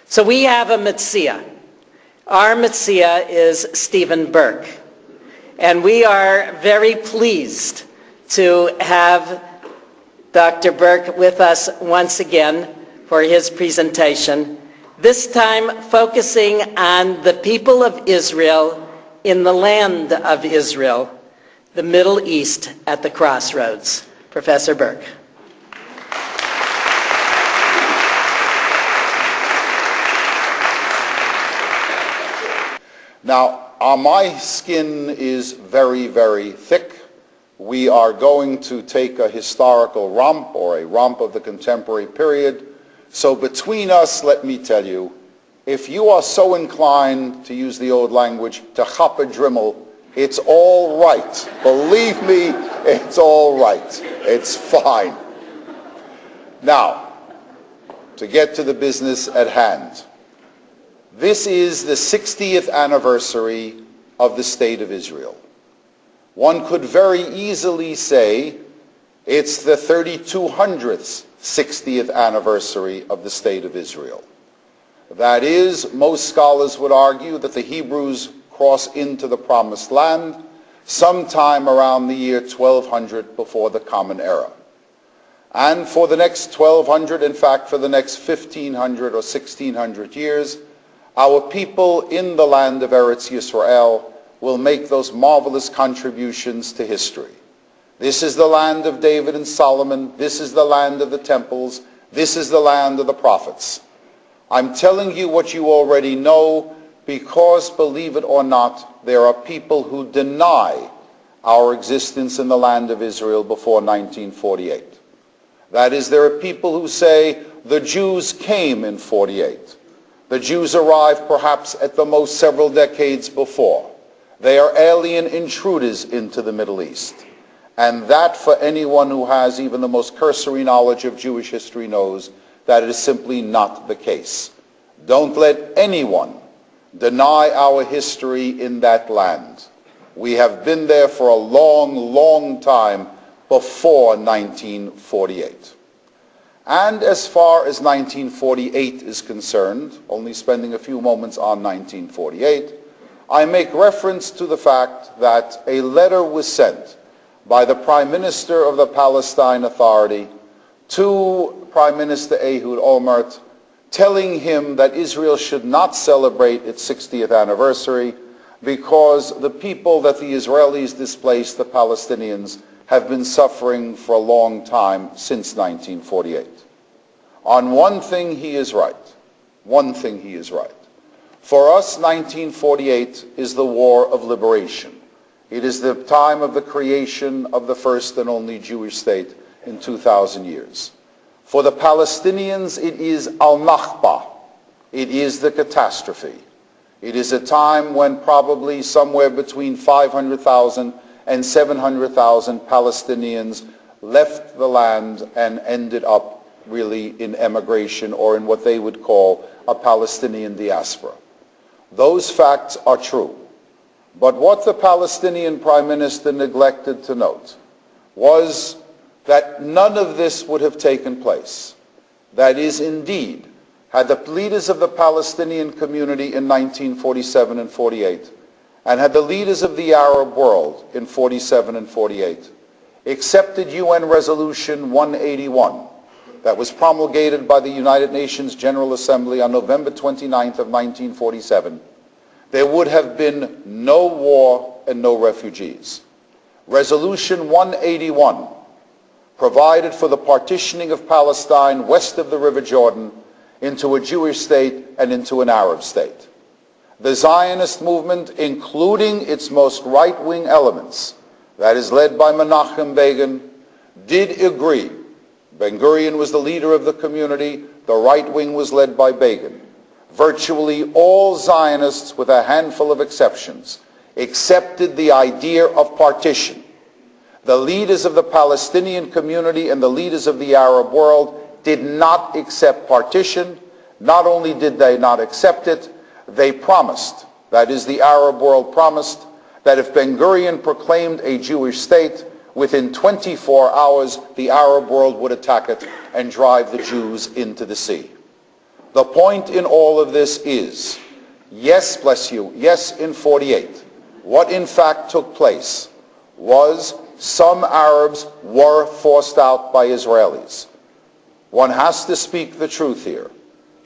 So we have a Metzia. Our Metzia is Stephen Berk. And we are very pleased to have Dr. Berk with us once again for his presentation, this time focusing on the people of Israel in the land of Israel, the Middle East at the Crossroads. Professor Berk. Now, my skin is very, very thick. We are going to take a historical romp, or a romp of the contemporary period. So between us, let me tell you, if you are so inclined, to use the old language, to chop a drimmel, it's all right. Believe me, it's all right. It's fine. Now, to get to the business at hand. This is the 60th anniversary of the State of Israel. One could very easily say it's the 3200th 60th anniversary of the State of Israel. That is, most scholars would argue that the Hebrews cross into the Promised Land sometime around the year 1200 before the Common Era. And for the next 1200, in fact for the next 1500 or 1600 years, our people in the land of Eretz Yisrael will make those marvelous contributions to history. This is the land of David and Solomon. This is the land of the temples. This is the land of the prophets. I'm telling you what you already know because, believe it or not, there are people who deny our existence in the land of Israel before 1948. That is, there are people who say the Jews came in 48. The Jews arrived perhaps at the most several decades before. They are alien intruders into the Middle East. And that, for anyone who has even the most cursory knowledge of Jewish history, knows that it is simply not the case. Don't let anyone deny our history in that land. We have been there for a long, long time before 1948. And as far as 1948 is concerned, only spending a few moments on 1948, I make reference to the fact that a letter was sent by the Prime Minister of the Palestine Authority to Prime Minister Ehud Olmert, telling him that Israel should not celebrate its 60th anniversary because the people that the Israelis displaced, the Palestinians, have been suffering for a long time since 1948. On one thing he is right. One thing he is right. For us, 1948 is the war of liberation. It is the time of the creation of the first and only Jewish state in 2,000 years. For the Palestinians, it is al-Nakba. It is the catastrophe. It is a time when probably somewhere between 500,000 and 700,000 Palestinians left the land and ended up really in emigration, or in what they would call a Palestinian diaspora. Those facts are true. But what the Palestinian Prime Minister neglected to note was that none of this would have taken place. That is, indeed, had the leaders of the Palestinian community in 1947 and 48, and had the leaders of the Arab world in 47 and 48 accepted UN Resolution 181 that was promulgated by the United Nations General Assembly on November 29th of 1947, there would have been no war and no refugees. Resolution 181 provided for the partitioning of Palestine west of the River Jordan into a Jewish state and into an Arab state. The Zionist movement, including its most right-wing elements, that is led by Menachem Begin, did agree. Ben-Gurion was the leader of the community, the right wing was led by Begin. Virtually all Zionists, with a handful of exceptions, accepted the idea of partition. The leaders of the Palestinian community and the leaders of the Arab world did not accept partition. Not only did they not accept it, they promised, that is, the Arab world promised, that if Ben-Gurion proclaimed a Jewish state, within 24 hours the Arab world would attack it and drive the Jews into the sea. The point in all of this is, yes, bless you, yes, in 48, what in fact took place was some Arabs were forced out by Israelis. One has to speak the truth here.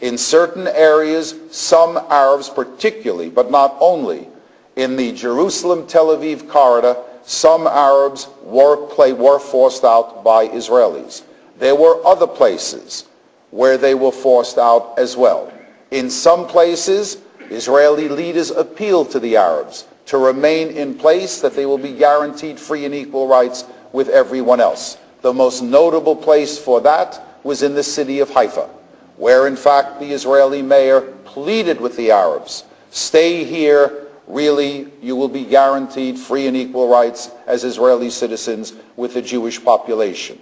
In certain areas, some Arabs particularly, but not only, in the Jerusalem-Tel Aviv corridor, some Arabs were forced out by Israelis. There were other places where they were forced out as well. In some places, Israeli leaders appealed to the Arabs to remain in place, that they will be guaranteed free and equal rights with everyone else. The most notable place for that was in the city of Haifa, where in fact the Israeli mayor pleaded with the Arabs, stay here, really you will be guaranteed free and equal rights as Israeli citizens with the Jewish population.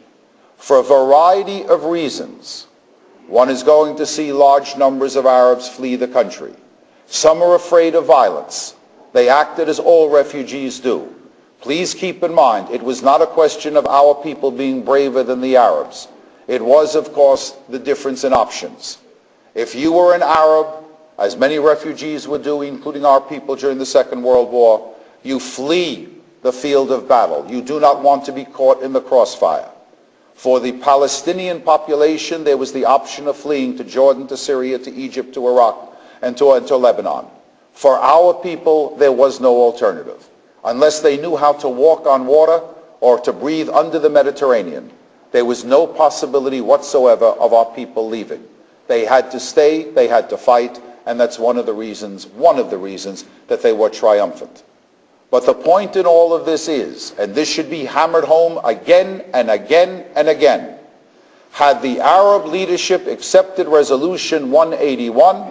For a variety of reasons, one is going to see large numbers of Arabs flee the country. Some are afraid of violence. They acted as all refugees do. Please keep in mind, it was not a question of our people being braver than the Arabs. It was, of course, the difference in options. If you were an Arab, as many refugees would do, including our people during the Second World War, you flee the field of battle. You do not want to be caught in the crossfire. For the Palestinian population, there was the option of fleeing to Jordan, to Syria, to Egypt, to Iraq, and to Lebanon. For our people, there was no alternative. Unless they knew how to walk on water or to breathe under the Mediterranean, there was no possibility whatsoever of our people leaving. They had to stay, they had to fight, and that's one of the reasons that they were triumphant. But the point in all of this is, and this should be hammered home again and again and again, had the Arab leadership accepted Resolution 181,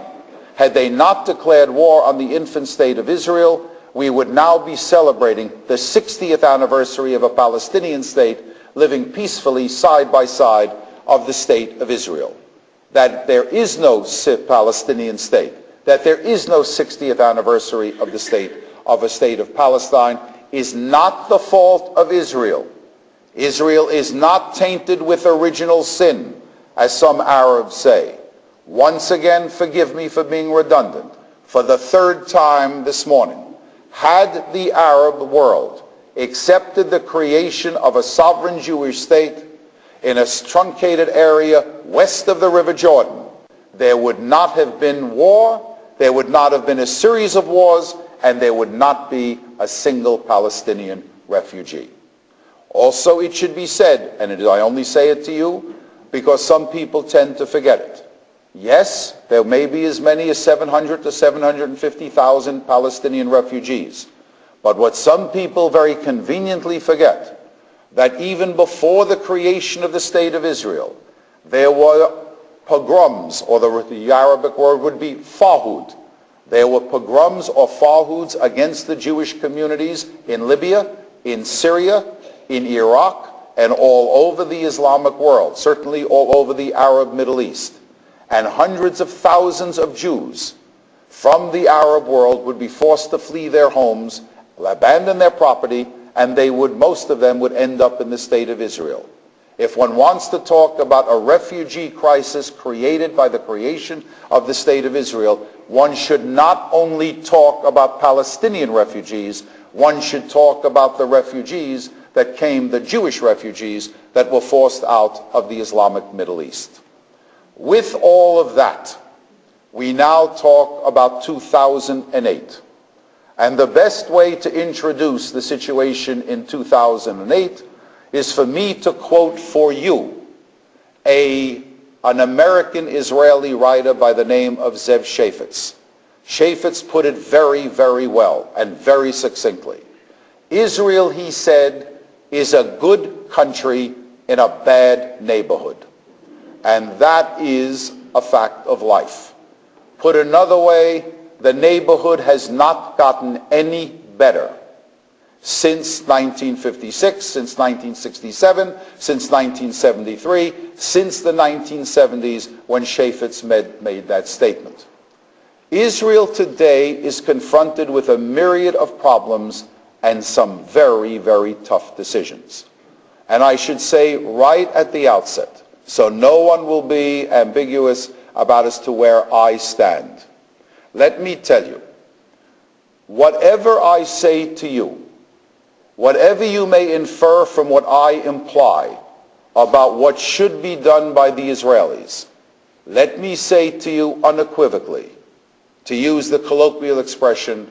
had they not declared war on the infant state of Israel, we would now be celebrating the 60th anniversary of a Palestinian state living peacefully side by side of the state of Israel. That there is no Palestinian state, that there is no 60th anniversary of a state of Palestine, is not the fault of Israel. Israel is not tainted with original sin, as some Arabs say. Once again, forgive me for being redundant, for the third time this morning, had the Arab world accepted the creation of a sovereign Jewish state in a truncated area west of the River Jordan, there would not have been war, there would not have been a series of wars, and there would not be a single Palestinian refugee. Also, it should be said, and I only say it to you because some people tend to forget it. Yes, there may be as many as 700 to 750,000 Palestinian refugees. But what some people very conveniently forget, that even before the creation of the State of Israel, there were pogroms, or the Arabic word would be farhud. There were pogroms or farhuds against the Jewish communities in Libya, in Syria, in Iraq, and all over the Islamic world, certainly all over the Arab Middle East. And hundreds of thousands of Jews from the Arab world would be forced to flee their homes, abandon their property, and most of them would end up in the state of Israel. If one wants to talk about a refugee crisis created by the creation of the state of Israel, one should not only talk about Palestinian refugees, one should talk about the refugees that came, the Jewish refugees that were forced out of the Islamic Middle East. With all of that, we now talk about 2008. And the best way to introduce the situation in 2008 is for me to quote for you an American-Israeli writer by the name of Zev Shafetz. Shafetz put it very, very well and very succinctly. Israel, he said, is a good country in a bad neighborhood. And that is a fact of life. Put another way, the neighborhood has not gotten any better since 1956, since 1967, since 1973, since the 1970s when Shafetz made that statement. Israel today is confronted with a myriad of problems and some very, very tough decisions. And I should say right at the outset, so no one will be ambiguous about as to where I stand. Let me tell you, whatever I say to you, whatever you may infer from what I imply about what should be done by the Israelis, let me say to you unequivocally, to use the colloquial expression,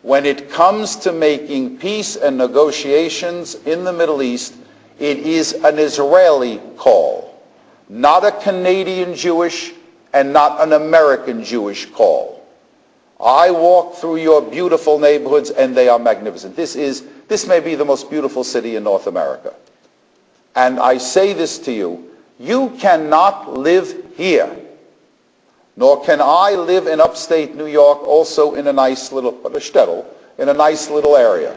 when it comes to making peace and negotiations in the Middle East, it is an Israeli call, not a Canadian Jewish and not an American Jewish call. I walk through your beautiful neighborhoods and they are magnificent. This may be the most beautiful city in North America. And I say this to you, you cannot live here, nor can I live in upstate New York, also in a nice little, shtetl, in a nice little area.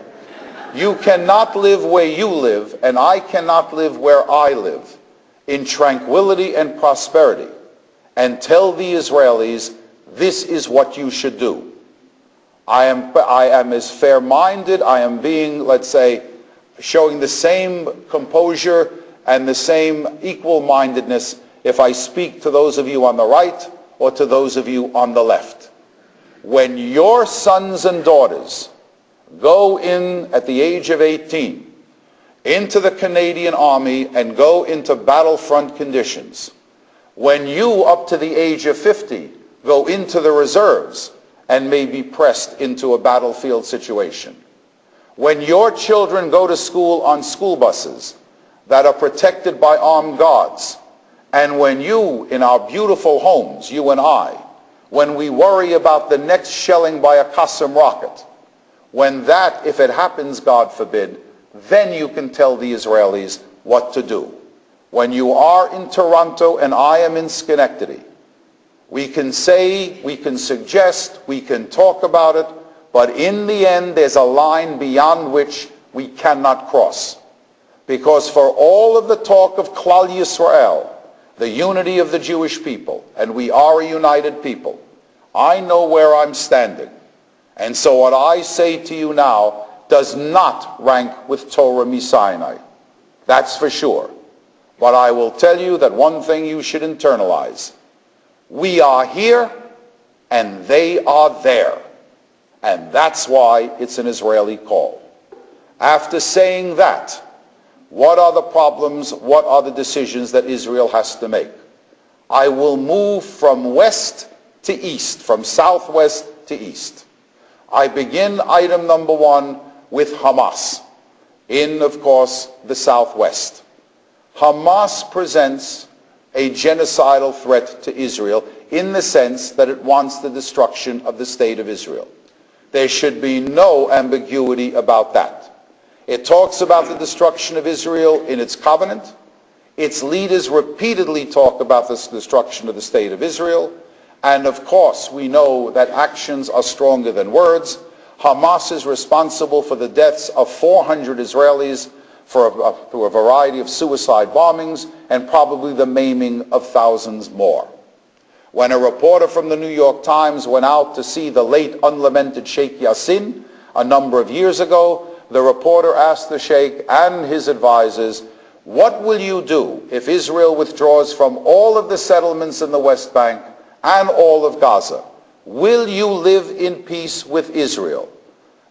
You cannot live where you live, and I cannot live where I live, in tranquility and prosperity, and tell the Israelis, this is what you should do. I am as fair-minded, I am being, let's say, showing the same composure and the same equal-mindedness if I speak to those of you on the right or to those of you on the left. When your sons and daughters go in at the age of 18 into the Canadian Army and go into battlefront conditions, when you up to the age of 50 go into the reserves and may be pressed into a battlefield situation, when your children go to school on school buses that are protected by armed guards, and when you, in our beautiful homes, you and I, when we worry about the next shelling by a Qassam rocket, when that, if it happens, God forbid, then you can tell the Israelis what to do. When you are in Toronto and I am in Schenectady, we can say, we can suggest, we can talk about it, but in the end there's a line beyond which we cannot cross. Because for all of the talk of Klal Yisrael, the unity of the Jewish people, and we are a united people, I know where I'm standing. And so what I say to you now does not rank with Torah Misinai. That's for sure. But I will tell you that one thing you should internalize. We are here and they are there. And that's why it's an Israeli call. After saying that, what are the problems, what are the decisions that Israel has to make? I will move from west to east, from southwest to east. I begin item number one with Hamas in, of course, the southwest. Hamas presents a genocidal threat to Israel in the sense that it wants the destruction of the state of Israel. There should be no ambiguity about that. It talks about the destruction of Israel in its covenant. Its leaders repeatedly talk about the destruction of the state of Israel. And of course, we know that actions are stronger than words. Hamas is responsible for the deaths of 400 Israelis through a variety of suicide bombings and probably the maiming of thousands more. When a reporter from the New York Times went out to see the late unlamented Sheikh Yassin a number of years ago, the reporter asked the Sheikh and his advisors, what will you do if Israel withdraws from all of the settlements in the West Bank and all of Gaza? Will you live in peace with Israel?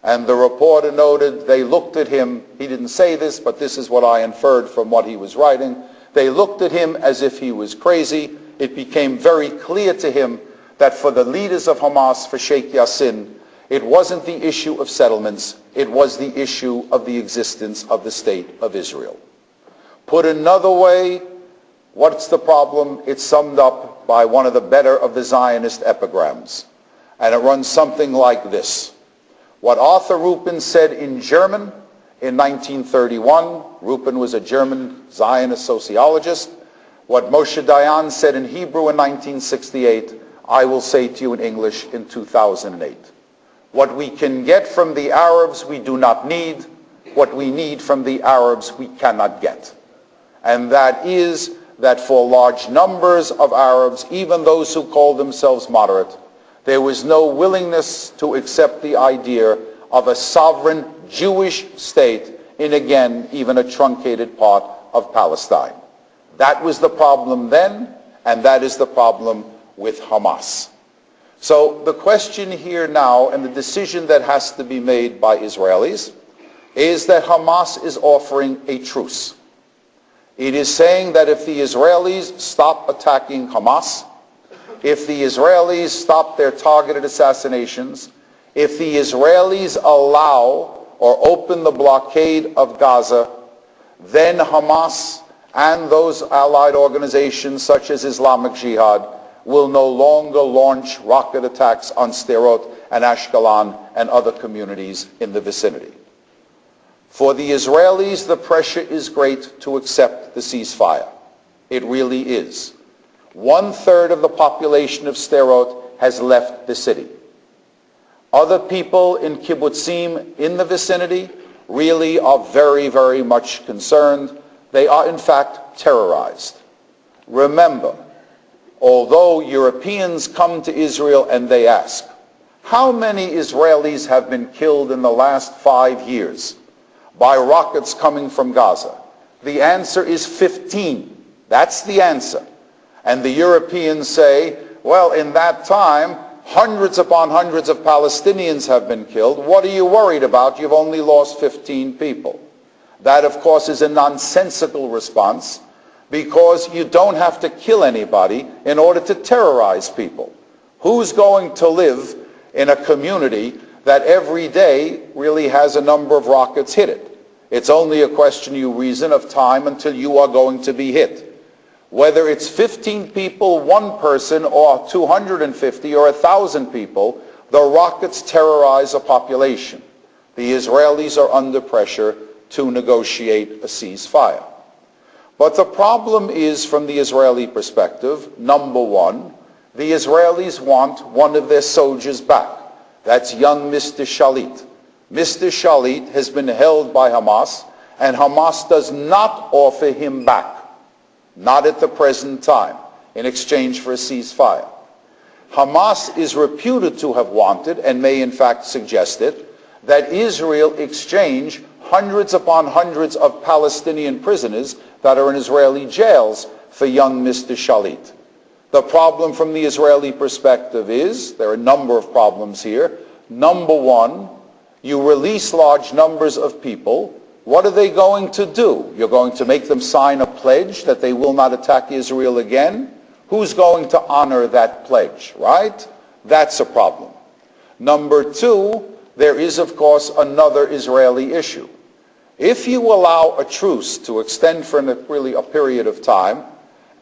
And the reporter noted, they looked at him, he didn't say this, but this is what I inferred from what he was writing, they looked at him as if he was crazy. It became very clear to him that for the leaders of Hamas, for Sheikh Yassin, it wasn't the issue of settlements, it was the issue of the existence of the state of Israel. Put another way, what's the problem? It's summed up by one of the better of the Zionist epigrams. And it runs something like this. What Arthur Ruppin said in German in 1931, Ruppin was a German Zionist sociologist. What Moshe Dayan said in Hebrew in 1968, I will say to you in English in 2008. What we can get from the Arabs we do not need. What we need from the Arabs we cannot get. And that is that for large numbers of Arabs, even those who call themselves moderate, there was no willingness to accept the idea of a sovereign Jewish state in, again, even a truncated part of Palestine. That was the problem then, and that is the problem with Hamas. So the question here now, and the decision that has to be made by Israelis, is that Hamas is offering a truce. It is saying that if the Israelis stop attacking Hamas, if the Israelis stop their targeted assassinations, if the Israelis allow or open the blockade of Gaza, then Hamas and those allied organizations such as Islamic Jihad will no longer launch rocket attacks on Sderot and Ashkelon and other communities in the vicinity. For the Israelis, the pressure is great to accept the ceasefire. It really is. 1/3 of the population of Sderot has left the city. Other people in kibbutzim in the vicinity really are very, very much concerned. They are in fact terrorized. Remember, although Europeans come to Israel and they ask, how many Israelis have been killed in the last 5 years by rockets coming from Gaza? The answer is 15. That's the answer. And the Europeans say, well, in that time, hundreds upon hundreds of Palestinians have been killed. What are you worried about? You've only lost 15 people. That, of course, is a nonsensical response, because you don't have to kill anybody in order to terrorize people. Who's going to live in a community that every day really has a number of rockets hit it? It's only a question, you reason, of time until you are going to be hit. Whether it's 15 people, 1 person, or 250 or 1,000 people, the rockets terrorize a population. The Israelis are under pressure to negotiate a ceasefire. But the problem is, from the Israeli perspective, number one, the Israelis want one of their soldiers back. That's young Mr. Shalit. Mr. Shalit has been held by Hamas, and Hamas does not offer him back. Not at the present time, in exchange for a ceasefire. Hamas is reputed to have wanted, and may in fact suggest it, that Israel exchange hundreds upon hundreds of Palestinian prisoners that are in Israeli jails for young Mr. Shalit. The problem from the Israeli perspective is, there are a number of problems here. Number one, you release large numbers of people. What are they going to do? You're going to make them sign a pledge that they will not attack Israel again? Who's going to honor that pledge, right? That's a problem. Number two, there is, of course, another Israeli issue. If you allow a truce to extend for really a period of time,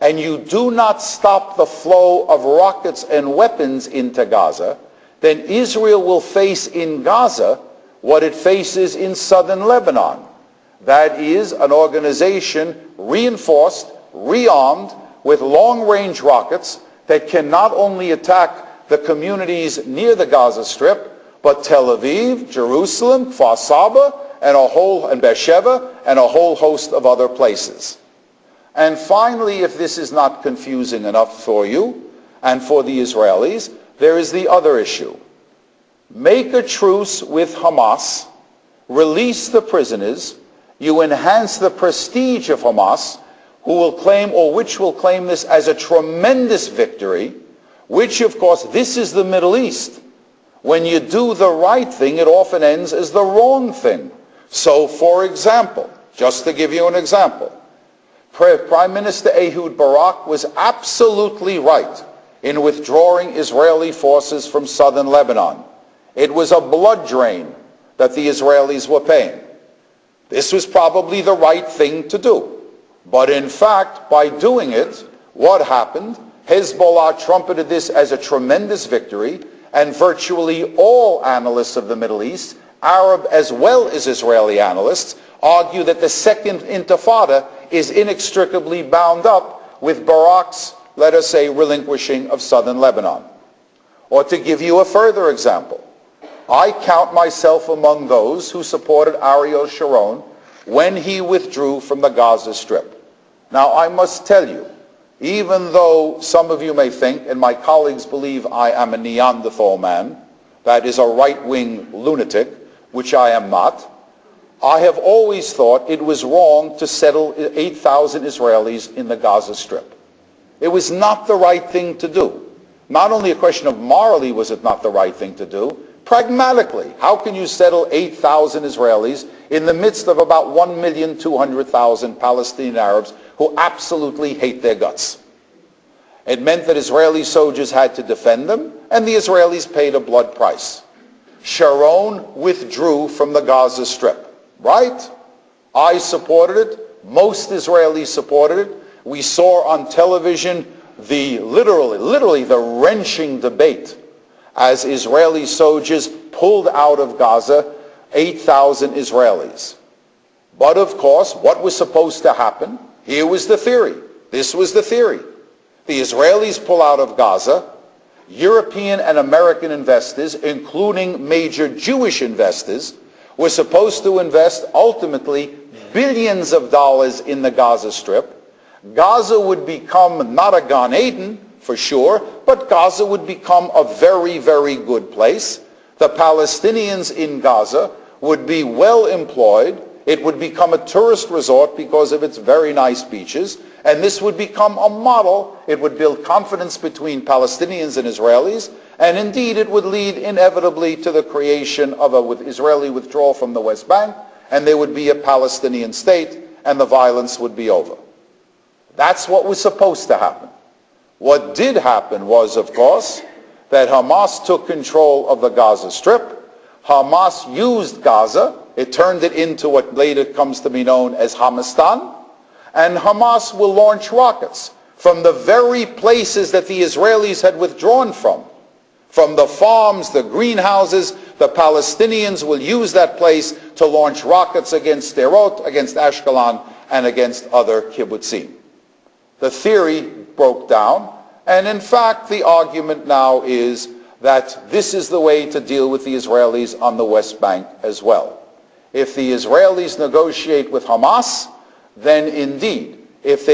and you do not stop the flow of rockets and weapons into Gaza, then Israel will face in Gaza what it faces in southern Lebanon. That is an organization reinforced, rearmed, with long-range rockets that can not only attack the communities near the Gaza Strip, but Tel Aviv, Jerusalem, Kfar Saba, and Beersheba, and a whole host of other places. And finally, if this is not confusing enough for you and for the Israelis, there is the other issue. Make a truce with Hamas, release the prisoners, you enhance the prestige of Hamas, which will claim this as a tremendous victory, which, of course, this is the Middle East. When you do the right thing, it often ends as the wrong thing. So, for example, just to give you an example, Prime Minister Ehud Barak was absolutely right in withdrawing Israeli forces from southern Lebanon. It was a blood drain that the Israelis were paying. This was probably the right thing to do. But in fact, by doing it, what happened? Hezbollah trumpeted this as a tremendous victory, and virtually all analysts of the Middle East, Arab as well as Israeli analysts, argue that the Second Intifada is inextricably bound up with Barak's, let us say, relinquishing of southern Lebanon. Or to give you a further example, I count myself among those who supported Ariel Sharon when he withdrew from the Gaza Strip. Now, I must tell you, even though some of you may think, and my colleagues believe I am a Neanderthal man, that is a right-wing lunatic, which I am not, I have always thought it was wrong to settle 8,000 Israelis in the Gaza Strip. It was not the right thing to do. Not only a question of morally was it not the right thing to do, pragmatically, how can you settle 8,000 Israelis in the midst of about 1,200,000 Palestinian Arabs who absolutely hate their guts? It meant that Israeli soldiers had to defend them, and the Israelis paid a blood price. Sharon withdrew from the Gaza Strip, right? I supported it. Most Israelis supported it. We saw on television the literally the wrenching debate as Israeli soldiers pulled out of Gaza 8,000 Israelis. But of course, what was supposed to happen? Here was the theory. This was the theory. The Israelis pull out of Gaza. European and American investors, including major Jewish investors, were supposed to invest ultimately billions of dollars in the Gaza Strip. Gaza would become not a Gan Eden, for sure, but Gaza would become a very, very good place. The Palestinians in Gaza would be well employed. It would become a tourist resort because of its very nice beaches. And this would become a model. It would build confidence between Palestinians and Israelis. And indeed, it would lead inevitably to the creation of an Israeli withdrawal from the West Bank. And there would be a Palestinian state, and the violence would be over. That's what was supposed to happen. What did happen was, of course, that Hamas took control of the Gaza Strip. Hamas used Gaza. It turned it into what later comes to be known as Hamastan. And Hamas will launch rockets from the very places that the Israelis had withdrawn from. From the farms, the greenhouses, the Palestinians will use that place to launch rockets against Sderot, against Ashkelon, and against other kibbutzim. The theory broke down, and in fact the argument now is that this is the way to deal with the Israelis on the West Bank as well. If the Israelis negotiate with Hamas, then indeed, if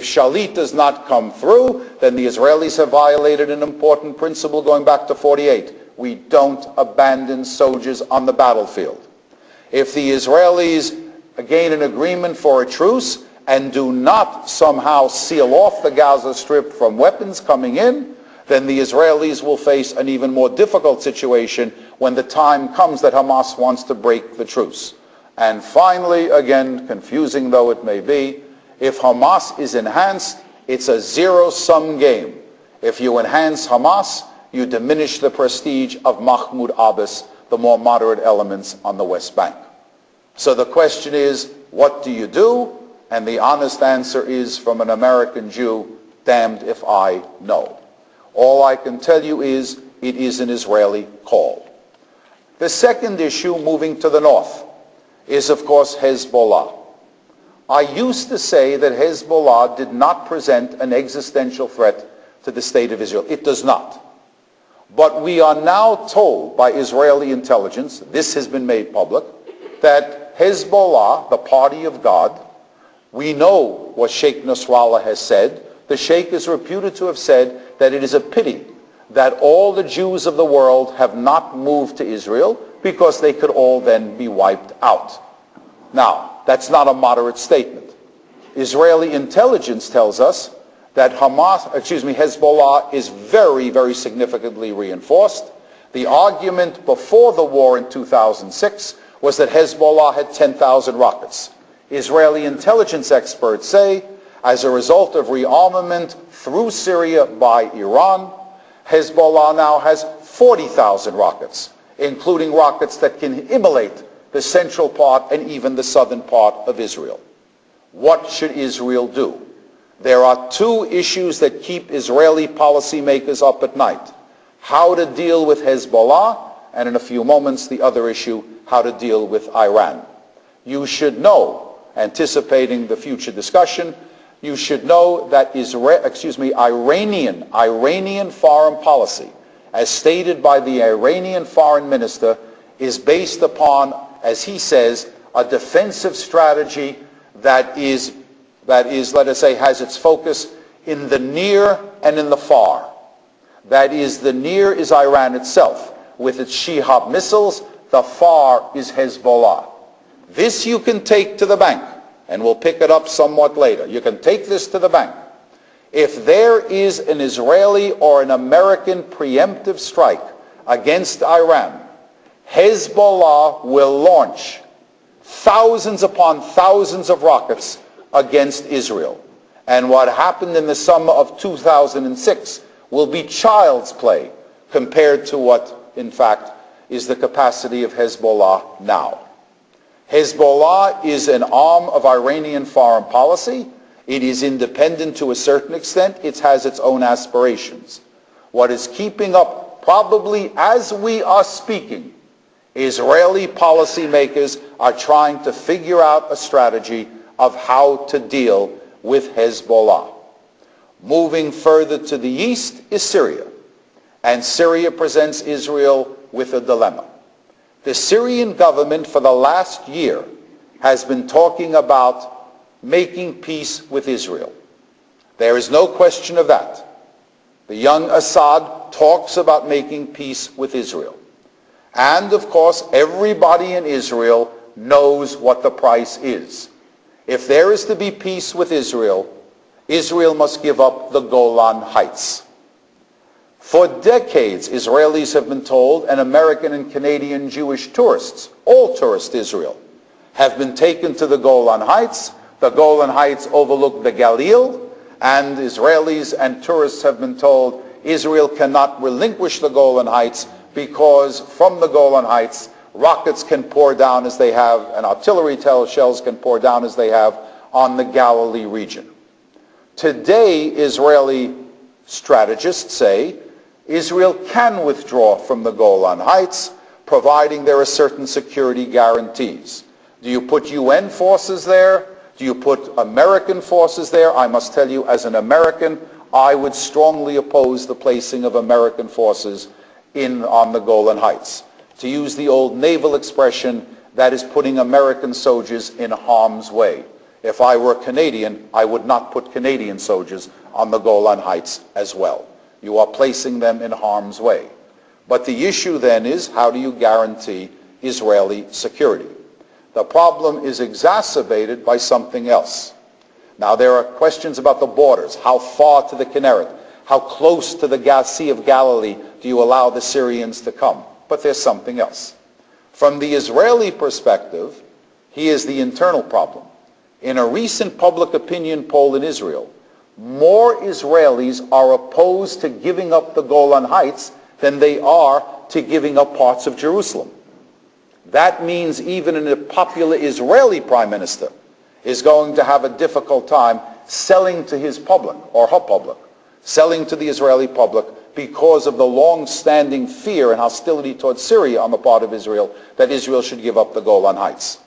Shalit does not come through, then the Israelis have violated an important principle going back to 48. We don't abandon soldiers on the battlefield. If the Israelis gain an agreement for a truce and do not somehow seal off the Gaza Strip from weapons coming in, then the Israelis will face an even more difficult situation when the time comes that Hamas wants to break the truce. And finally, again, confusing though it may be, if Hamas is enhanced, it's a zero-sum game. If you enhance Hamas, you diminish the prestige of Mahmoud Abbas, the more moderate elements on the West Bank. So the question is, what do you do? And the honest answer is, from an American Jew, damned if I know. All I can tell you is, it is an Israeli call. The second issue, moving to the north, is of course Hezbollah. I used to say that Hezbollah did not present an existential threat to the state of Israel. It does not. But we are now told by Israeli intelligence, this has been made public, that Hezbollah, the party of God, we know what Sheikh Nasrallah has said. The Sheikh is reputed to have said that it is a pity that all the Jews of the world have not moved to Israel because they could all then be wiped out. Now, that's not a moderate statement. Israeli intelligence tells us that Hezbollah is very, very significantly reinforced. The argument before the war in 2006 was that Hezbollah had 10,000 rockets. Israeli intelligence experts say, as a result of rearmament through Syria by Iran, Hezbollah now has 40,000 rockets, including rockets that can immolate the central part and even the southern part of Israel. What should Israel do? There are two issues that keep Israeli policymakers up at night. How to deal with Hezbollah, and in a few moments the other issue, how to deal with Iran. You should know, anticipating the future discussion, you should know that Iranian foreign policy, as stated by the Iranian foreign minister, is based upon, as he says, a defensive strategy that is, let us say, has its focus in the near and in the far. That is, the near is Iran itself, with its Shihab missiles. The far is Hezbollah. This you can take to the bank, and we'll pick it up somewhat later. You can take this to the bank. If there is an Israeli or an American preemptive strike against Iran, Hezbollah will launch thousands upon thousands of rockets against Israel. And what happened in the summer of 2006 will be child's play compared to what, in fact, is the capacity of Hezbollah now. Hezbollah is an arm of Iranian foreign policy. It is independent to a certain extent. It has its own aspirations. What is keeping up, probably as we are speaking, Israeli policymakers are trying to figure out a strategy of how to deal with Hezbollah. Moving further to the east is Syria. And Syria presents Israel with a dilemma. The Syrian government for the last year has been talking about making peace with Israel. There is no question of that. The young Assad talks about making peace with Israel. And of course, everybody in Israel knows what the price is. If there is to be peace with Israel, Israel must give up the Golan Heights. For decades, Israelis have been told, and American and Canadian Jewish tourists, all tourist Israel, have been taken to the Golan Heights. The Golan Heights overlook the Galil, and Israelis and tourists have been told Israel cannot relinquish the Golan Heights because from the Golan Heights, rockets can pour down as they have, and artillery shells can pour down as they have on the Galilee region. Today, Israeli strategists say Israel can withdraw from the Golan Heights, providing there are certain security guarantees. Do you put UN forces there? Do you put American forces there? I must tell you, as an American, I would strongly oppose the placing of American forces on the Golan Heights. To use the old naval expression, that is putting American soldiers in harm's way. If I were Canadian, I would not put Canadian soldiers on the Golan Heights as well. You are placing them in harm's way. But the issue then is, how do you guarantee Israeli security? The problem is exacerbated by something else. Now, there are questions about the borders. How far to the Kinneret? How close to the Sea of Galilee do you allow the Syrians to come? But there's something else. From the Israeli perspective, here's the internal problem. In a recent public opinion poll in Israel, more Israelis are opposed to giving up the Golan Heights than they are to giving up parts of Jerusalem. That means even a popular Israeli prime minister is going to have a difficult time selling to his public, or her public, selling to the Israeli public because of the long-standing fear and hostility towards Syria on the part of Israel that Israel should give up the Golan Heights.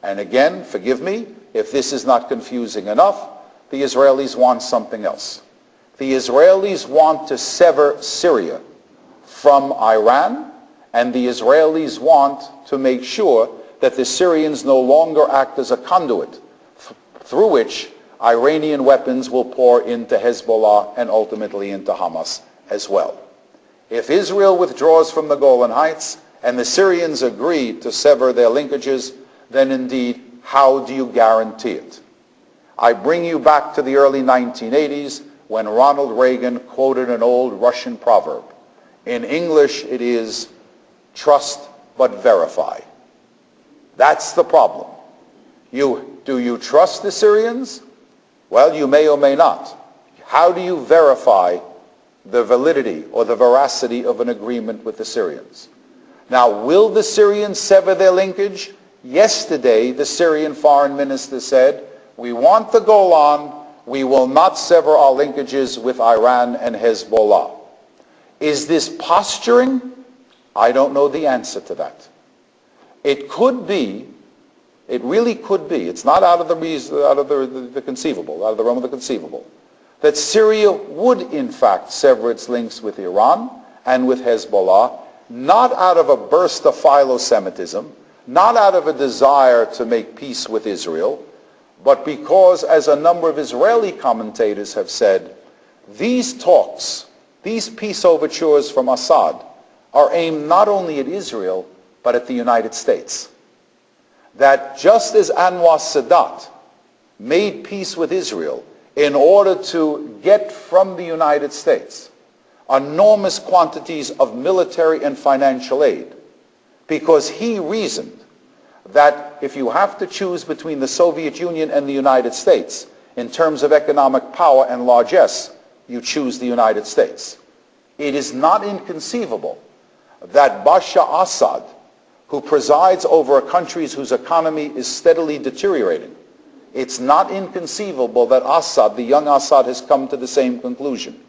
And again, forgive me, if this is not confusing enough, the Israelis want something else. The Israelis want to sever Syria from Iran, and the Israelis want to make sure that the Syrians no longer act as a conduit through which Iranian weapons will pour into Hezbollah and ultimately into Hamas as well. If Israel withdraws from the Golan Heights and the Syrians agree to sever their linkages, then indeed, how do you guarantee it? I bring you back to the early 1980s when Ronald Reagan quoted an old Russian proverb. In English, it is, trust but verify. That's the problem. Do you trust the Syrians? Well, you may or may not. How do you verify the validity or the veracity of an agreement with the Syrians? Now, will the Syrians sever their linkage? Yesterday, the Syrian foreign minister said, we want the Golan, we will not sever our linkages with Iran and Hezbollah. Is this posturing? I don't know the answer to that. It could be, it really could be, it's not out of the conceivable, out of the realm of the conceivable, that Syria would in fact sever its links with Iran and with Hezbollah, not out of a burst of philo-Semitism, not out of a desire to make peace with Israel, but because, as a number of Israeli commentators have said, these talks, these peace overtures from Assad are aimed not only at Israel, but at the United States. That just as Anwar Sadat made peace with Israel in order to get from the United States enormous quantities of military and financial aid, because he reasoned that if you have to choose between the Soviet Union and the United States in terms of economic power and largesse, you choose the United States. It is not inconceivable that Bashar Assad, who presides over a country whose economy is steadily deteriorating, it's not inconceivable that Assad, the young Assad, has come to the same conclusion.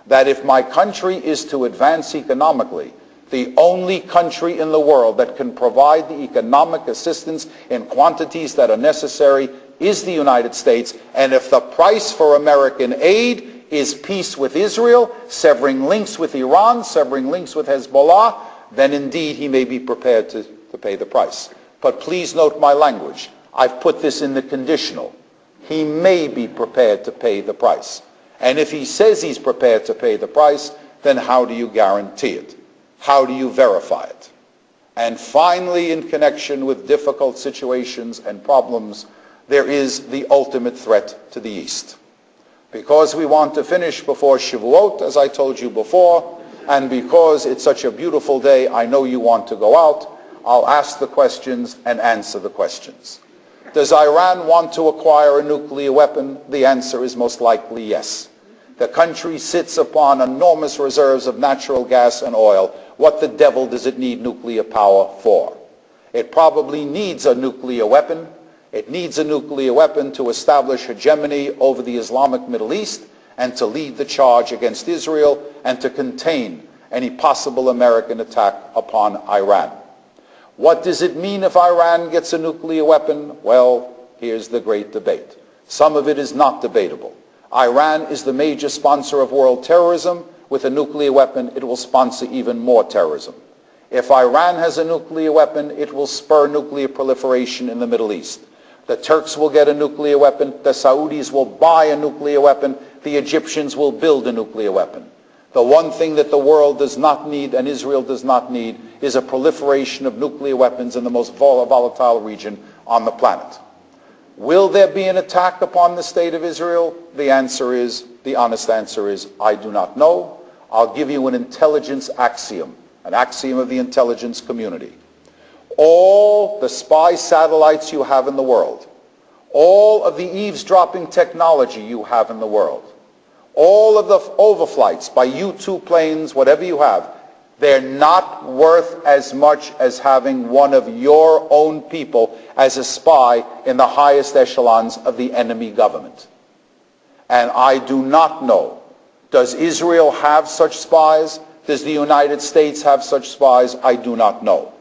That if my country is to advance economically, the only country in the world that can provide the economic assistance in quantities that are necessary is the United States. And if the price for American aid is peace with Israel, severing links with Iran, severing links with Hezbollah, then indeed he may be prepared to pay the price. But please note my language. I've put this in the conditional. He may be prepared to pay the price. And if he says he's prepared to pay the price, then how do you guarantee it? How do you verify it? And finally, in connection with difficult situations and problems, there is the ultimate threat to the East. Because we want to finish before Shavuot, as I told you before, and because it's such a beautiful day, I know you want to go out, I'll ask the questions and answer the questions. Does Iran want to acquire a nuclear weapon? The answer is most likely yes. The country sits upon enormous reserves of natural gas and oil. What the devil does it need nuclear power for? It probably needs a nuclear weapon. It needs a nuclear weapon to establish hegemony over the Islamic Middle East and to lead the charge against Israel and to contain any possible American attack upon Iran. What does it mean if Iran gets a nuclear weapon? Well, here's the great debate. Some of it is not debatable. Iran is the major sponsor of world terrorism. With a nuclear weapon, it will sponsor even more terrorism. If Iran has a nuclear weapon, it will spur nuclear proliferation in the Middle East. The Turks will get a nuclear weapon. The Saudis will buy a nuclear weapon. The Egyptians will build a nuclear weapon. The one thing that the world does not need and Israel does not need is a proliferation of nuclear weapons in the most volatile region on the planet. Will there be an attack upon the state of Israel? The honest answer is, I do not know. I'll give you an intelligence axiom, an axiom of the intelligence community. All the spy satellites you have in the world, all of the eavesdropping technology you have in the world, all of the overflights by U-2 planes, whatever you have, they're not worth as much as having one of your own people as a spy in the highest echelons of the enemy government. And I do not know, does Israel have such spies? Does the United States have such spies? I do not know.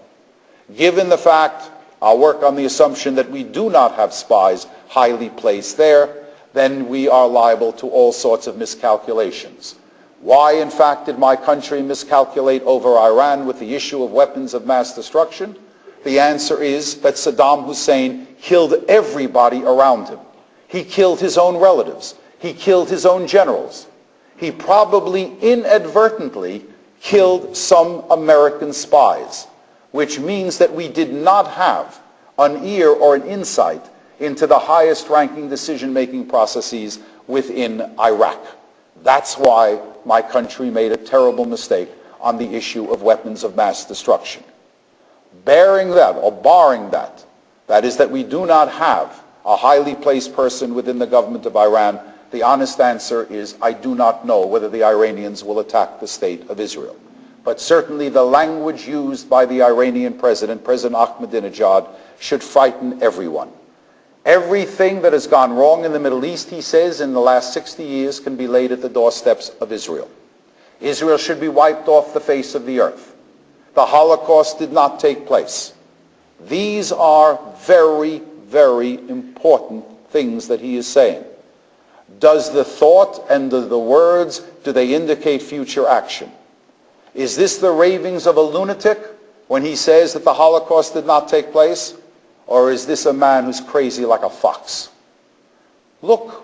Given the fact, I'll work on the assumption that we do not have spies highly placed there, then we are liable to all sorts of miscalculations. Why, in fact, did my country miscalculate over Iran with the issue of weapons of mass destruction? The answer is that Saddam Hussein killed everybody around him. He killed his own relatives. He killed his own generals. He probably inadvertently killed some American spies, which means that we did not have an ear or an insight into the highest ranking decision-making processes within Iraq. That's why my country made a terrible mistake on the issue of weapons of mass destruction. Barring that, that is that we do not have a highly placed person within the government of Iran, the honest answer is I do not know whether the Iranians will attack the state of Israel. But certainly the language used by the Iranian president, President Ahmadinejad, should frighten everyone. Everything that has gone wrong in the Middle East, he says, in the last 60 years can be laid at the doorsteps of Israel. Israel should be wiped off the face of the earth. The Holocaust did not take place. These are very, very important things that he is saying. Does the thought and the words, do they indicate future action? Is this the ravings of a lunatic when he says that the Holocaust did not take place? Or is this a man who's crazy like a fox? Look,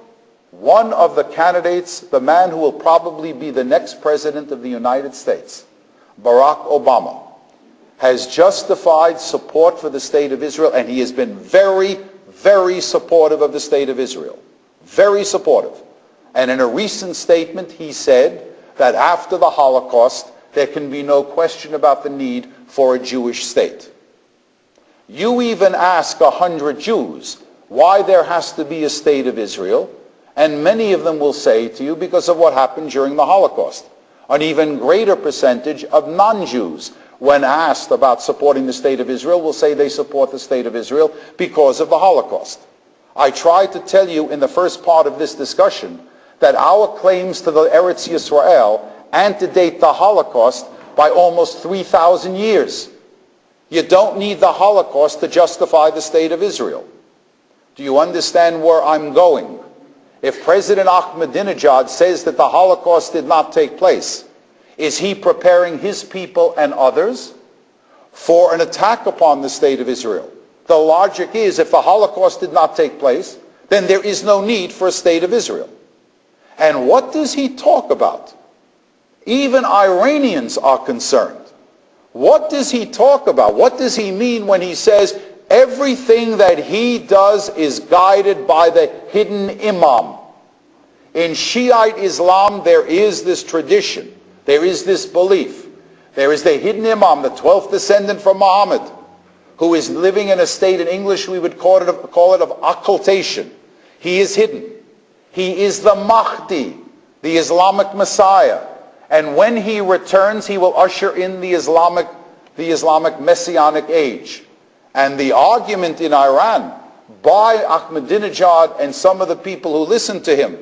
one of the candidates, the man who will probably be the next president of the United States, Barack Obama, has justified support for the state of Israel, and he has been very, very supportive of the state of Israel. very supportive. And in a recent statement, he said that after the Holocaust, there can be no question about the need for a Jewish state. You even ask 100 Jews why there has to be a state of Israel, and many of them will say to you because of what happened during the Holocaust. An even greater percentage of non-Jews, when asked about supporting the state of Israel, will say they support the state of Israel because of the Holocaust. I tried to tell you in the first part of this discussion that our claims to the Eretz Yisrael antedate the Holocaust by almost 3,000 years. You don't need the Holocaust to justify the state of Israel. Do you understand where I'm going? If President Ahmadinejad says that the Holocaust did not take place, is he preparing his people and others for an attack upon the state of Israel? The logic is, if the Holocaust did not take place, then there is no need for a state of Israel. And what does he talk about? Even Iranians are concerned. What does he talk about? What does he mean when he says everything that he does is guided by the hidden imam? In Shiite Islam, there is this tradition. There is this belief. There is the hidden imam, the 12th descendant from Muhammad, who is living in a state, in English we would call it of occultation. He is hidden. He is the Mahdi, the Islamic Messiah. And when he returns, he will usher in the Islamic Messianic age. And the argument in Iran by Ahmadinejad and some of the people who listen to him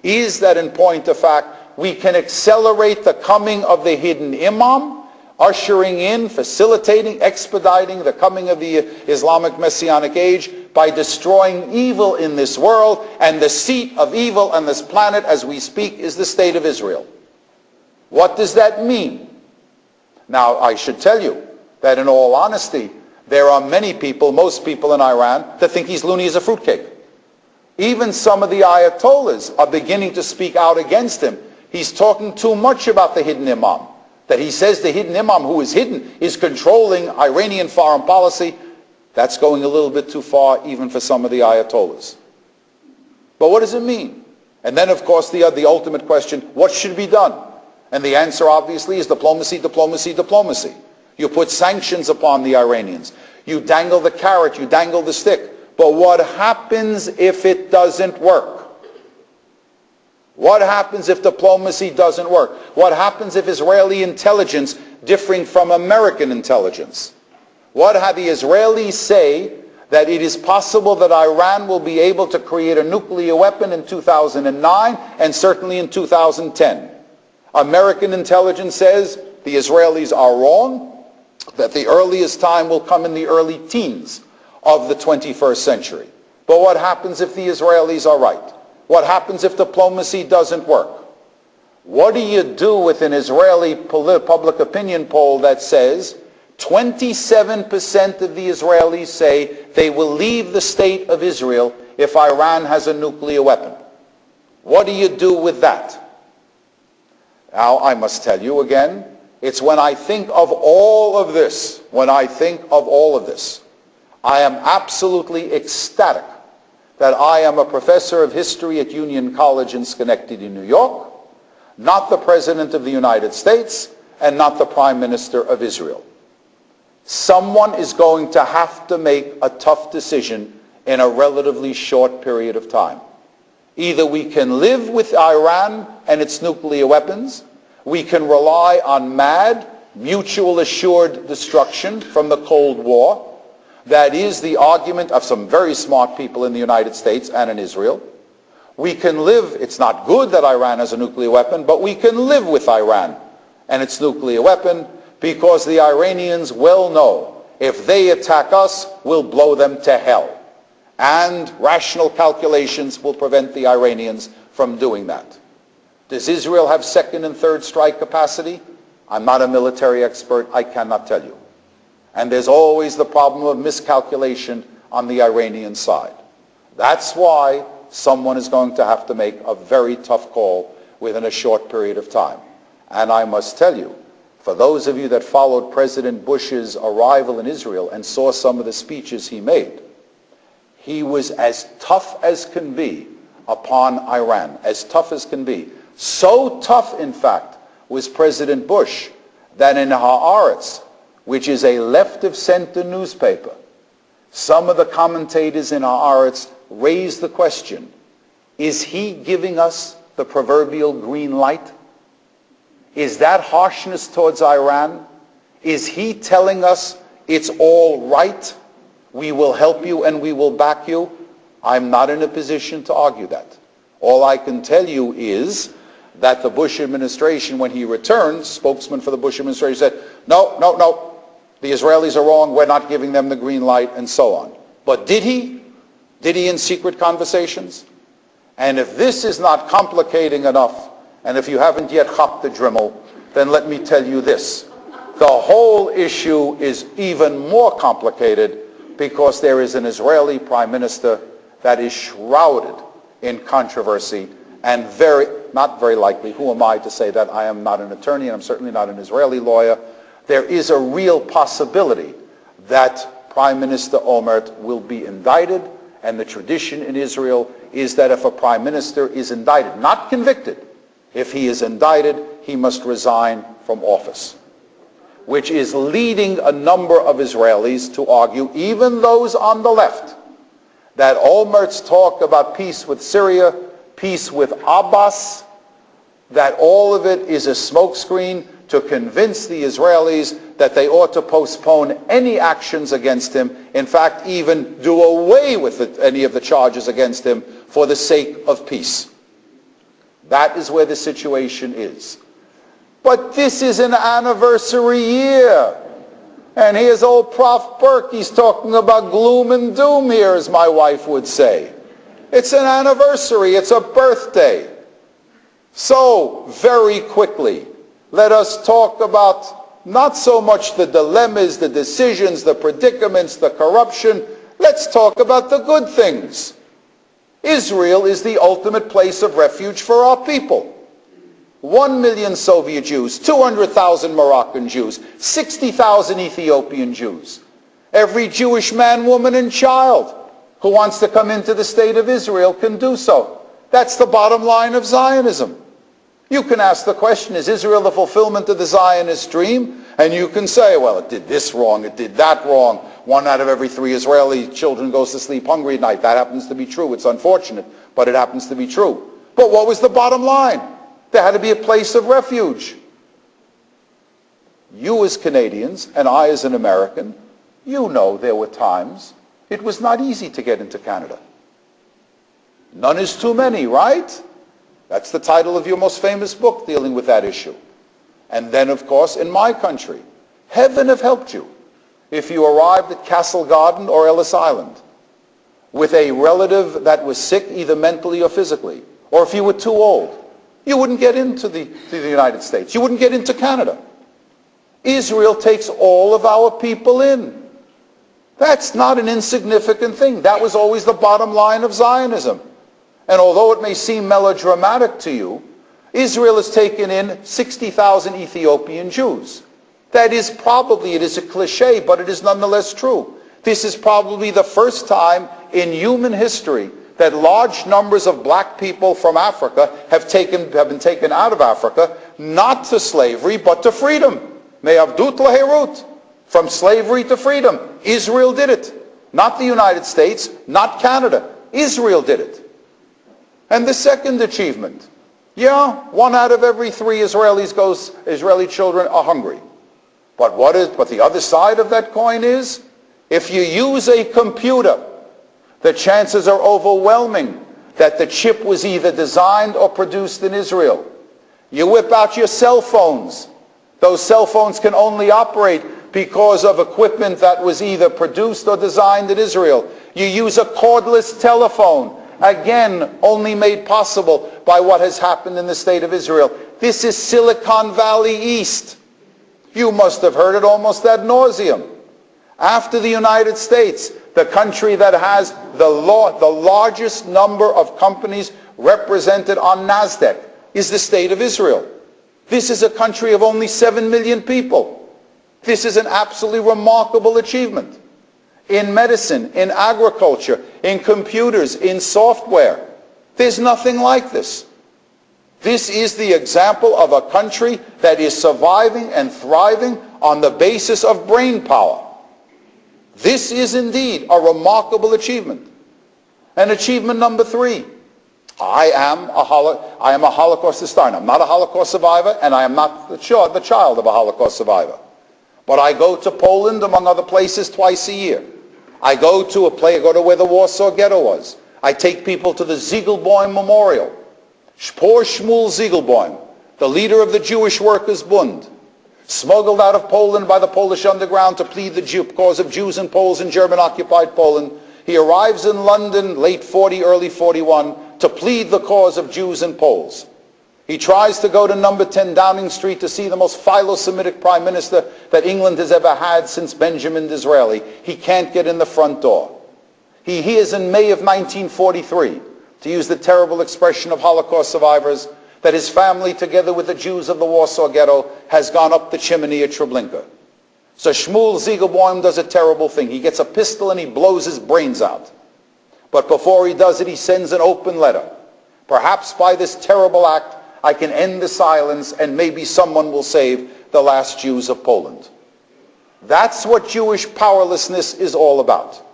is that, in point of fact, we can accelerate the coming of the hidden imam, ushering in, facilitating, expediting the coming of the Islamic Messianic age by destroying evil in this world, and the seat of evil on this planet as we speak is the state of Israel. What does that mean? Now, I should tell you that in all honesty, there are many people, most people in Iran, that think he's loony as a fruitcake. Even some of the Ayatollahs are beginning to speak out against him. He's talking too much about the hidden imam. That he says the hidden imam, who is hidden, is controlling Iranian foreign policy. That's going a little bit too far even for some of the Ayatollahs. But what does it mean? And then, of course, the ultimate question, what should be done? And the answer, obviously, is diplomacy, diplomacy, diplomacy. You put sanctions upon the Iranians. You dangle the carrot, you dangle the stick. But what happens if it doesn't work? What happens if diplomacy doesn't work? What happens if Israeli intelligence differing from American intelligence? What have the Israelis say that it is possible that Iran will be able to create a nuclear weapon in 2009 and certainly in 2010? American intelligence says the Israelis are wrong, that the earliest time will come in the early teens of the 21st century. But what happens if the Israelis are right? What happens if diplomacy doesn't work? What do you do with an Israeli public opinion poll that says 27% of the Israelis say they will leave the state of Israel if Iran has a nuclear weapon? What do you do with that? Now, I must tell you again, it's when I think of all of this, I am absolutely ecstatic that I am a professor of history at Union College in Schenectady, New York, not the President of the United States, and not the Prime Minister of Israel. Someone is going to have to make a tough decision in a relatively short period of time. Either we can live with Iran and its nuclear weapons, we can rely on mad, mutual assured destruction from the Cold War. That is the argument of some very smart people in the United States and in Israel. We can live, it's not good that Iran has a nuclear weapon, but we can live with Iran and its nuclear weapon because the Iranians well know if they attack us, we'll blow them to hell. And rational calculations will prevent the Iranians from doing that. Does Israel have second and third strike capacity? I'm not a military expert, I cannot tell you. And there's always the problem of miscalculation on the Iranian side. That's why someone is going to have to make a very tough call within a short period of time. And I must tell you, for those of you that followed President Bush's arrival in Israel and saw some of the speeches he made, he was as tough as can be upon Iran, as tough as can be. So tough, in fact, was President Bush that in Haaretz, which is a left-of-center newspaper, some of the commentators in Haaretz raised the question, is he giving us the proverbial green light? Is that harshness towards Iran? Is he telling us it's all right, we will help you and we will back you? I'm not in a position to argue that. All I can tell you is that the Bush administration, when he returned, spokesman for the Bush administration said, no, the Israelis are wrong, we're not giving them the green light, and so on. But did he? Did he in secret conversations? And if this is not complicating enough, and if you haven't yet hopped the Dremel, then let me tell you this. The whole issue is even more complicated because there is an Israeli prime minister that is shrouded in controversy and not very likely, who am I to say that? I am not an attorney and I'm certainly not an Israeli lawyer. There is a real possibility that Prime Minister Olmert will be indicted, and the tradition in Israel is that if a prime minister is indicted, not convicted, if he is indicted, he must resign from office, which is leading a number of Israelis to argue, even those on the left, that Olmert's talk about peace with Syria, peace with Abbas, that all of it is a smokescreen to convince the Israelis that they ought to postpone any actions against him, in fact, even do away with any of the charges against him for the sake of peace. That is where the situation is. But this is an anniversary year. And here's old Prof. Berk, he's talking about gloom and doom here, as my wife would say. It's an anniversary, it's a birthday. So, very quickly, let us talk about not so much the dilemmas, the decisions, the predicaments, the corruption. Let's talk about the good things. Israel is the ultimate place of refuge for our people. 1 million Soviet Jews, 200,000 Moroccan Jews, 60,000 Ethiopian Jews. Every Jewish man, woman, and child who wants to come into the state of Israel can do so. That's the bottom line of Zionism. You can ask the question, is Israel the fulfillment of the Zionist dream? And you can say, well, it did this wrong, it did that wrong. 1 out of every 3 Israeli children goes to sleep hungry at night. That happens to be true. It's unfortunate, but it happens to be true. But what was the bottom line? There had to be a place of refuge. You as Canadians, and I as an American, you know there were times it was not easy to get into Canada. None is too many, right? That's the title of your most famous book dealing with that issue. And then, of course, in my country, heaven have helped you if you arrived at Castle Garden or Ellis Island with a relative that was sick, either mentally or physically, or if you were too old. You wouldn't get into the United States. You wouldn't get into Canada. Israel takes all of our people in. That's not an insignificant thing. That was always the bottom line of Zionism. And although it may seem melodramatic to you, Israel has taken in 60,000 Ethiopian Jews. That is probably, it is a cliche, but it is nonetheless true. This is probably the first time in human history that large numbers of black people from Africa have been taken out of Africa, not to slavery, but to freedom. Me'avdut laherut, from slavery to freedom. Israel did it. Not the United States, not Canada. Israel did it. And the second achievement, 1 out of every 3 Israeli children are hungry. But the other side of that coin is, if you use a computer, the chances are overwhelming that the chip was either designed or produced in Israel. You whip out your cell phones. Those cell phones can only operate because of equipment that was either produced or designed in Israel. You use a cordless telephone. Again, only made possible by what has happened in the state of Israel. This is Silicon Valley East. You must have heard it almost ad nauseum. After the United States, the country that has the largest number of companies represented on NASDAQ is the state of Israel. This is a country of only 7 million people. This is an absolutely remarkable achievement. In medicine, in agriculture, in computers, in software. There's nothing like this. This is the example of a country that is surviving and thriving on the basis of brain power. This is indeed a remarkable achievement. And achievement number 3, I am a Holocaust historian. I'm not a Holocaust survivor, and I am not the child of a Holocaust survivor. But I go to Poland, among other places, twice a year. I go to where the Warsaw Ghetto was. I take people to the Ziegelboim Memorial. Poor Shmuel Ziegelboim, the leader of the Jewish Workers' Bund, smuggled out of Poland by the Polish underground to plead the cause of Jews and Poles in German-occupied Poland. He arrives in London late 40, early 41 to plead the cause of Jews and Poles. He tries to go to number 10 Downing Street to see the most philo-Semitic prime minister that England has ever had since Benjamin Disraeli. He can't get in the front door. He hears in May of 1943, to use the terrible expression of Holocaust survivors, that his family, together with the Jews of the Warsaw Ghetto, has gone up the chimney at Treblinka. So Shmuel Ziegelboim does a terrible thing. He gets a pistol and he blows his brains out. But before he does it, he sends an open letter. Perhaps by this terrible act, I can end the silence and maybe someone will save the last Jews of Poland. That's what Jewish powerlessness is all about.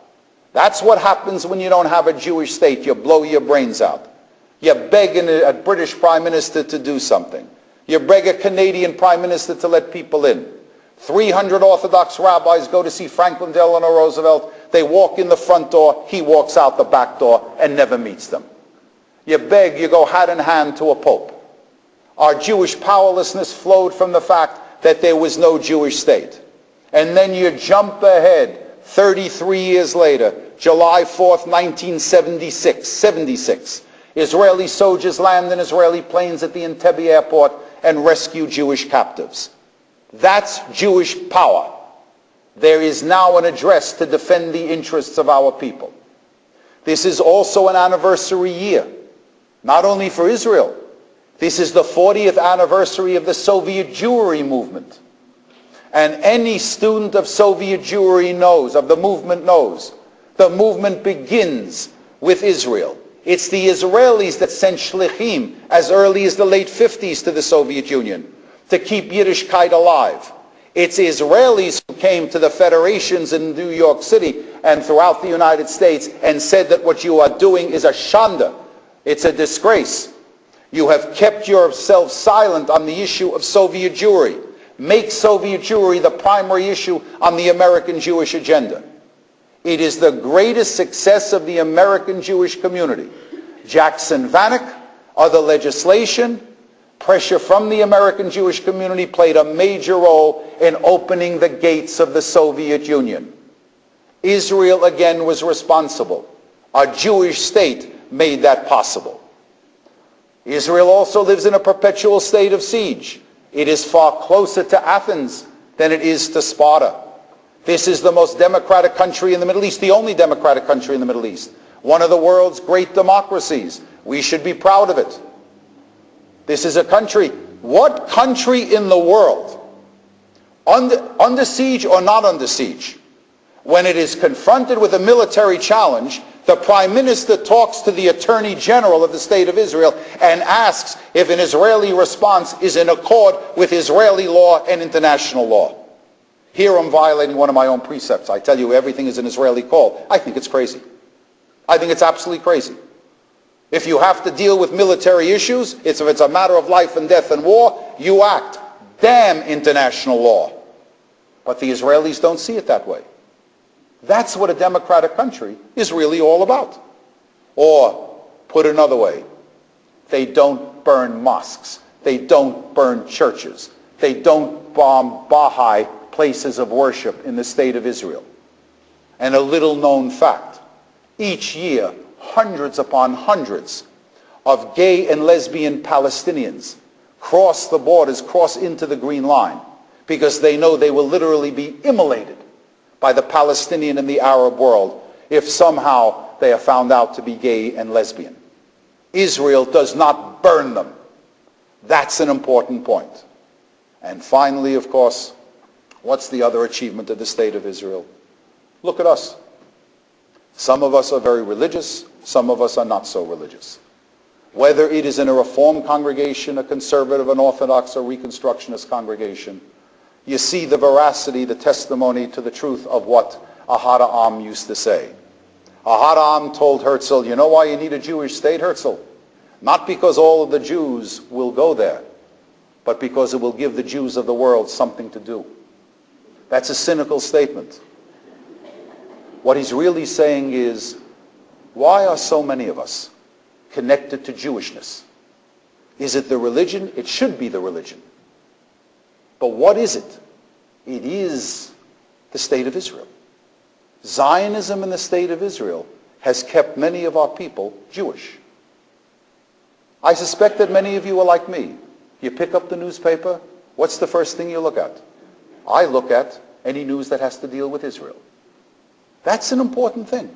That's what happens when you don't have a Jewish state. You blow your brains out. You beg a British Prime Minister to do something. You beg a Canadian Prime Minister to let people in. 300 Orthodox rabbis go to see Franklin Delano Roosevelt. They walk in the front door. He walks out the back door and never meets them. You beg, you go hat in hand to a pope. Our Jewish powerlessness flowed from the fact that there was no Jewish state. And then you jump ahead 33 years later, July 4th, 1976, Israeli soldiers land in Israeli planes at the Entebbe airport and rescue Jewish captives. That's Jewish power. There is now an address to defend the interests of our people. This is also an anniversary year, not only for Israel. This is the 40th anniversary of the Soviet Jewry movement. And any student of Soviet Jewry knows, of the movement knows, the movement begins with Israel. It's the Israelis that sent shlichim as early as the late 50s to the Soviet Union to keep Yiddishkeit alive. It's Israelis who came to the federations in New York City and throughout the United States and said that what you are doing is a shanda. It's a disgrace. You have kept yourself silent on the issue of Soviet Jewry. Make Soviet Jewry the primary issue on the American Jewish agenda. It is the greatest success of the American Jewish community. Jackson Vanik, other legislation, pressure from the American Jewish community played a major role in opening the gates of the Soviet Union. Israel again was responsible. A Jewish state made that possible. Israel also lives in a perpetual state of siege. It is far closer to Athens than it is to Sparta. This is the most democratic country in the Middle East, the only democratic country in the Middle East. One of the world's great democracies. We should be proud of it. This is a country. What country in the world, under siege or not under siege, when it is confronted with a military challenge, the Prime Minister talks to the Attorney General of the State of Israel and asks if an Israeli response is in accord with Israeli law and international law. Here I'm violating one of my own precepts. I tell you everything is an Israeli call. I think it's crazy. I think it's absolutely crazy. If you have to deal with military issues, if it's a matter of life and death and war, you act. Damn international law. But the Israelis don't see it that way. That's what a democratic country is really all about. Or, put another way, they don't burn mosques. They don't burn churches. They don't bomb Baha'i places of worship in the state of Israel. And a little known fact, each year, hundreds upon hundreds of gay and lesbian Palestinians cross the borders, cross into the Green Line, because they know they will literally be immolated by the Palestinian and the Arab world if somehow they are found out to be gay and lesbian. Israel does not burn them. That's an important point. And finally, of course, what's the other achievement of the State of Israel? Look at us. Some of us are very religious. Some of us are not so religious. whether it is in a Reform congregation, a conservative, an Orthodox, or Reconstructionist congregation, you see the veracity, the testimony to the truth of what Ahad Ha'am used to say. Ahad Ha'am told Herzl, you know why you need a Jewish state, Herzl? Not because all of the Jews will go there, but because it will give the Jews of the world something to do. That's a cynical statement. What he's really saying is, why are so many of us connected to Jewishness? Is it the religion? It should be the religion. But what is it? It is the state of Israel. Zionism in the state of Israel has kept many of our people Jewish. I suspect that many of you are like me. You pick up the newspaper, what's the first thing you look at? I look at any news that has to deal with Israel. That's an important thing.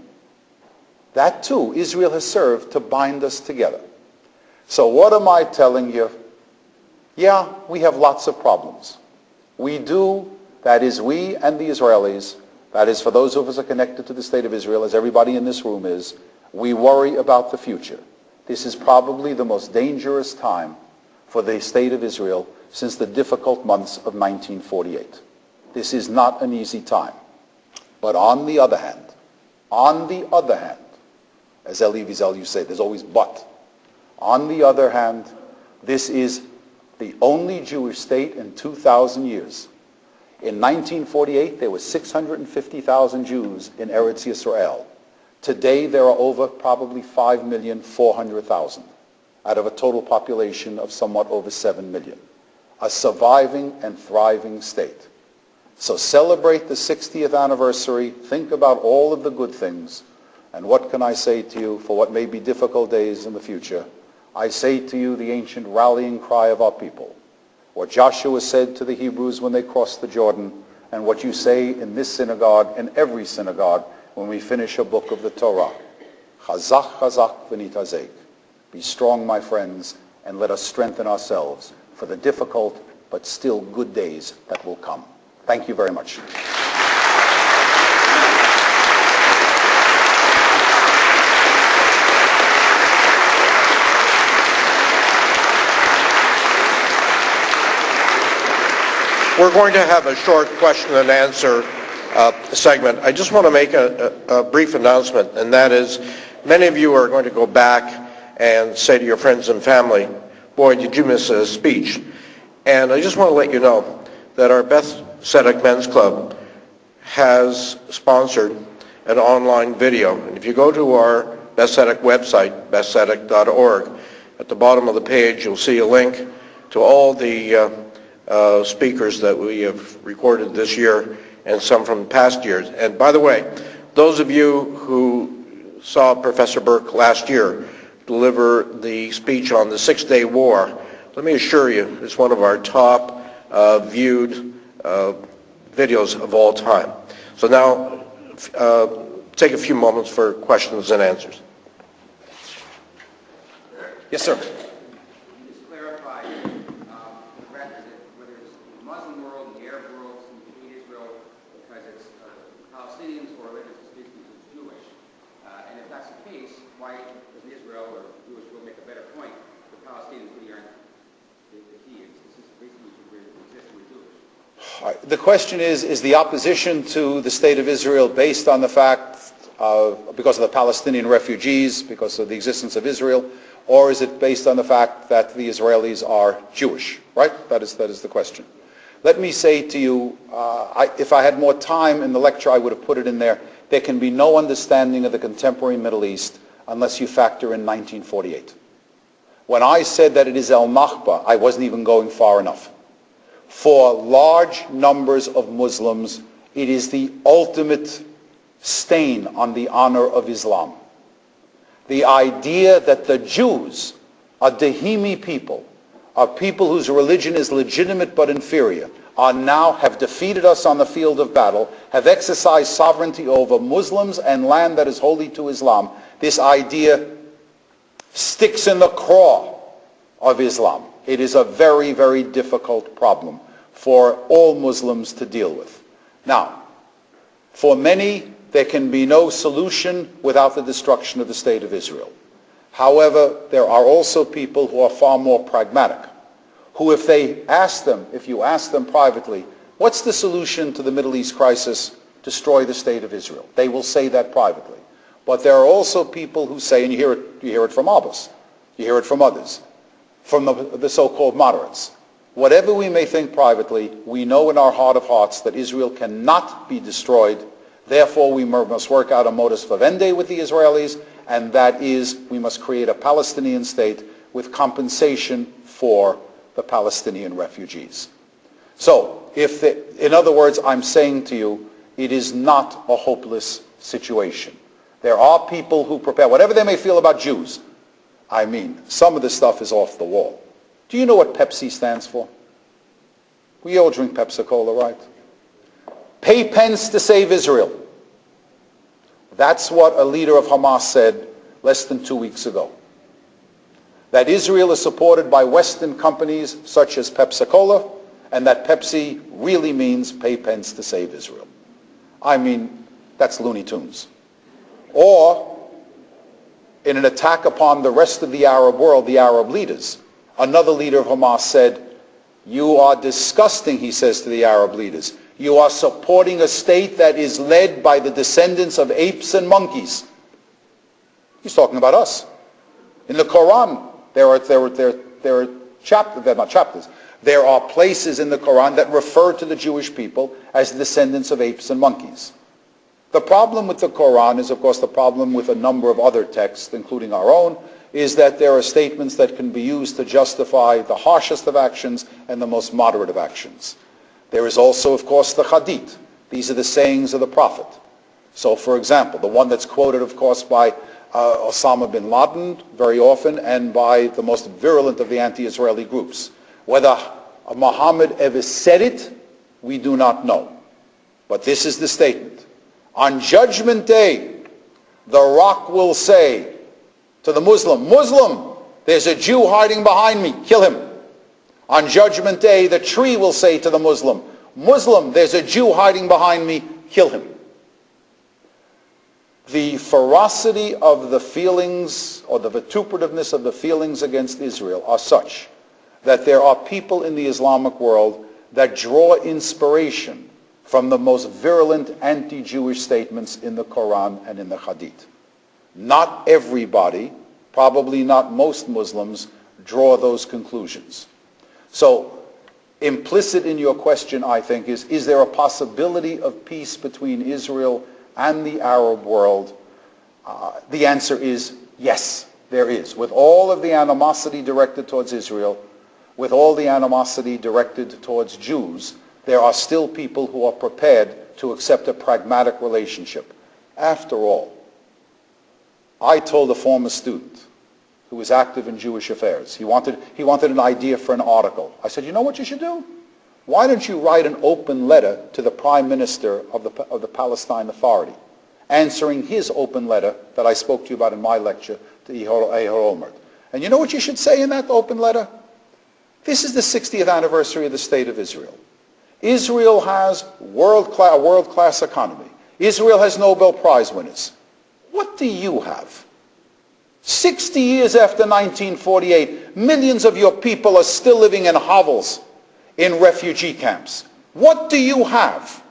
That too, Israel has served to bind us together. So what am I telling you? Yeah, we have lots of problems. We do, that is we and the Israelis, that is for those of us who are connected to the state of Israel, as everybody in this room is, we worry about the future. This is probably the most dangerous time for the state of Israel since the difficult months of 1948. This is not an easy time. But on the other hand, as Elie Wiesel used to say, there's always but. On the other hand, this is the only Jewish state in 2,000 years. In 1948, there were 650,000 Jews in Eretz Yisrael. Today, there are over probably 5,400,000 out of a total population of somewhat over 7 million. A surviving and thriving state. So celebrate the 60th anniversary. Think about all of the good things. And what can I say to you for what may be difficult days in the future? I say to you the ancient rallying cry of our people. What Joshua said to the Hebrews when they crossed the Jordan, and what you say in this synagogue and every synagogue when we finish a book of the Torah. Chazak, chazak, v'nitazek. Be strong, my friends, and let us strengthen ourselves for the difficult but still good days that will come. Thank you very much. We're going to have a short question and answer segment. I just want to make a brief announcement, and that is many of you are going to go back and say to your friends and family, boy, did you miss a speech. And I just want to let you know that our Beth Tzedec Men's Club has sponsored an online video. And if you go to our Beth Tzedec website, bethtzedec.org, at the bottom of the page you'll see a link to all the speakers that we have recorded this year and some from past years. And by the way, those of you who saw Professor Berk last year deliver the speech on the Six-Day War, let me assure you it's one of our top viewed videos of all time. So now take a few moments for questions and answers. Yes, sir. The question is the opposition to the state of Israel based on the fact because of the Palestinian refugees, because of the existence of Israel, or is it based on the fact that the Israelis are Jewish, right? That is the question. Let me say to you, if I had more time in the lecture, I would have put it in there. There can be no understanding of the contemporary Middle East unless you factor in 1948. When I said that it is al-Nakba, I wasn't even going far enough. For large numbers of Muslims, it is the ultimate stain on the honor of Islam. The idea that the Jews, a Dahimi people, a people whose religion is legitimate but inferior, have defeated us on the field of battle, have exercised sovereignty over Muslims and land that is holy to Islam. This idea sticks in the craw of Islam. It is a very, very difficult problem for all Muslims to deal with. Now, for many, there can be no solution without the destruction of the state of Israel. However, there are also people who are far more pragmatic, who if you ask them privately, what's the solution to the Middle East crisis? Destroy the state of Israel. They will say that privately. But there are also people who say, and you hear it from Abbas, you hear it from others, from the so-called moderates. Whatever we may think privately, we know in our heart of hearts that Israel cannot be destroyed. Therefore, we must work out a modus vivendi with the Israelis, and that is, we must create a Palestinian state with compensation for the Palestinian refugees. So, in other words, I'm saying to you, it is not a hopeless situation. There are people who prepare, whatever they may feel about Jews. I mean, some of this stuff is off the wall. Do you know what Pepsi stands for? We all drink Pepsi-Cola, right? Pay pence to save Israel. That's what a leader of Hamas said less than 2 weeks ago. That Israel is supported by Western companies such as Pepsi-Cola, and that Pepsi really means pay pence to save Israel. I mean, that's Looney Tunes. Or, in an attack upon the rest of the Arab world, the Arab leaders, another leader of Hamas said, "You are disgusting," he says to the Arab leaders. "You are supporting a state that is led by the descendants of apes and monkeys." He's talking about us. In the Quran, there are chapters, they're not chapters, there are places in the Quran that refer to the Jewish people as descendants of apes and monkeys. The problem with the Quran is, of course, the problem with a number of other texts, including our own, is that there are statements that can be used to justify the harshest of actions and the most moderate of actions. There is also, of course, the Hadith. These are the sayings of the Prophet. So, for example, the one that's quoted, of course, by Osama bin Laden very often and by the most virulent of the anti-Israeli groups. Whether Muhammad ever said it, we do not know. But this is the statement. On Judgment Day, the rock will say to the Muslim, "Muslim, there's a Jew hiding behind me, kill him." On Judgment Day, the tree will say to the Muslim, "Muslim, there's a Jew hiding behind me, kill him." The ferocity of the feelings, or the vituperativeness of the feelings against Israel are such that there are people in the Islamic world that draw inspiration from the most virulent anti-Jewish statements in the Quran and in the Hadith. Not everybody, probably not most Muslims, draw those conclusions. So, implicit in your question, I think, is there a possibility of peace between Israel and the Arab world? The answer is yes, there is. With all of the animosity directed towards Israel, with all the animosity directed towards Jews, there are still people who are prepared to accept a pragmatic relationship. After all, I told a former student who was active in Jewish affairs, he wanted an idea for an article. I said, "You know what you should do? Why don't you write an open letter to the Prime Minister of the Palestine Authority, answering his open letter that I spoke to you about in my lecture to Ehud Olmert. And you know what you should say in that open letter? This is the 60th anniversary of the State of Israel. Israel has a world-class economy. Israel has Nobel Prize winners. What do you have? 60 years after 1948, millions of your people are still living in hovels, in refugee camps. What do you have?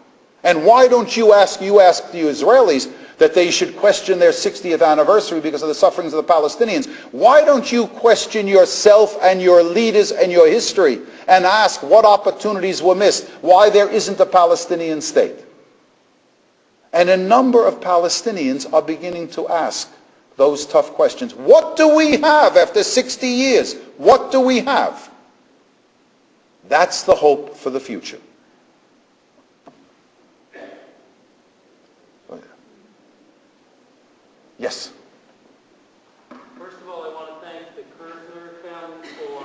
And why don't you ask the Israelis that they should question their 60th anniversary because of the sufferings of the Palestinians? Why don't you question yourself and your leaders and your history and ask what opportunities were missed, why there isn't a Palestinian state? And a number of Palestinians are beginning to ask those tough questions. What do we have after 60 years? What do we have? That's the hope for the future. Yes. First of all, I want to thank the Kerzner family for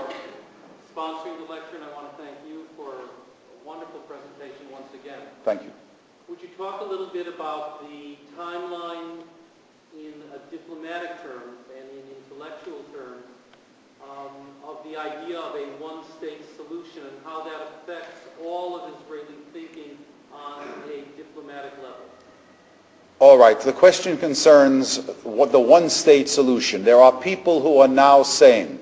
sponsoring the lecture, and I want to thank you for a wonderful presentation once again. Thank you. Would you talk a little bit about the timeline in diplomatic terms and in intellectual terms of the idea of a one-state solution and how that affects all of Israeli thinking on a diplomatic level? All right, the question concerns what the one-state solution. There are people who are now saying,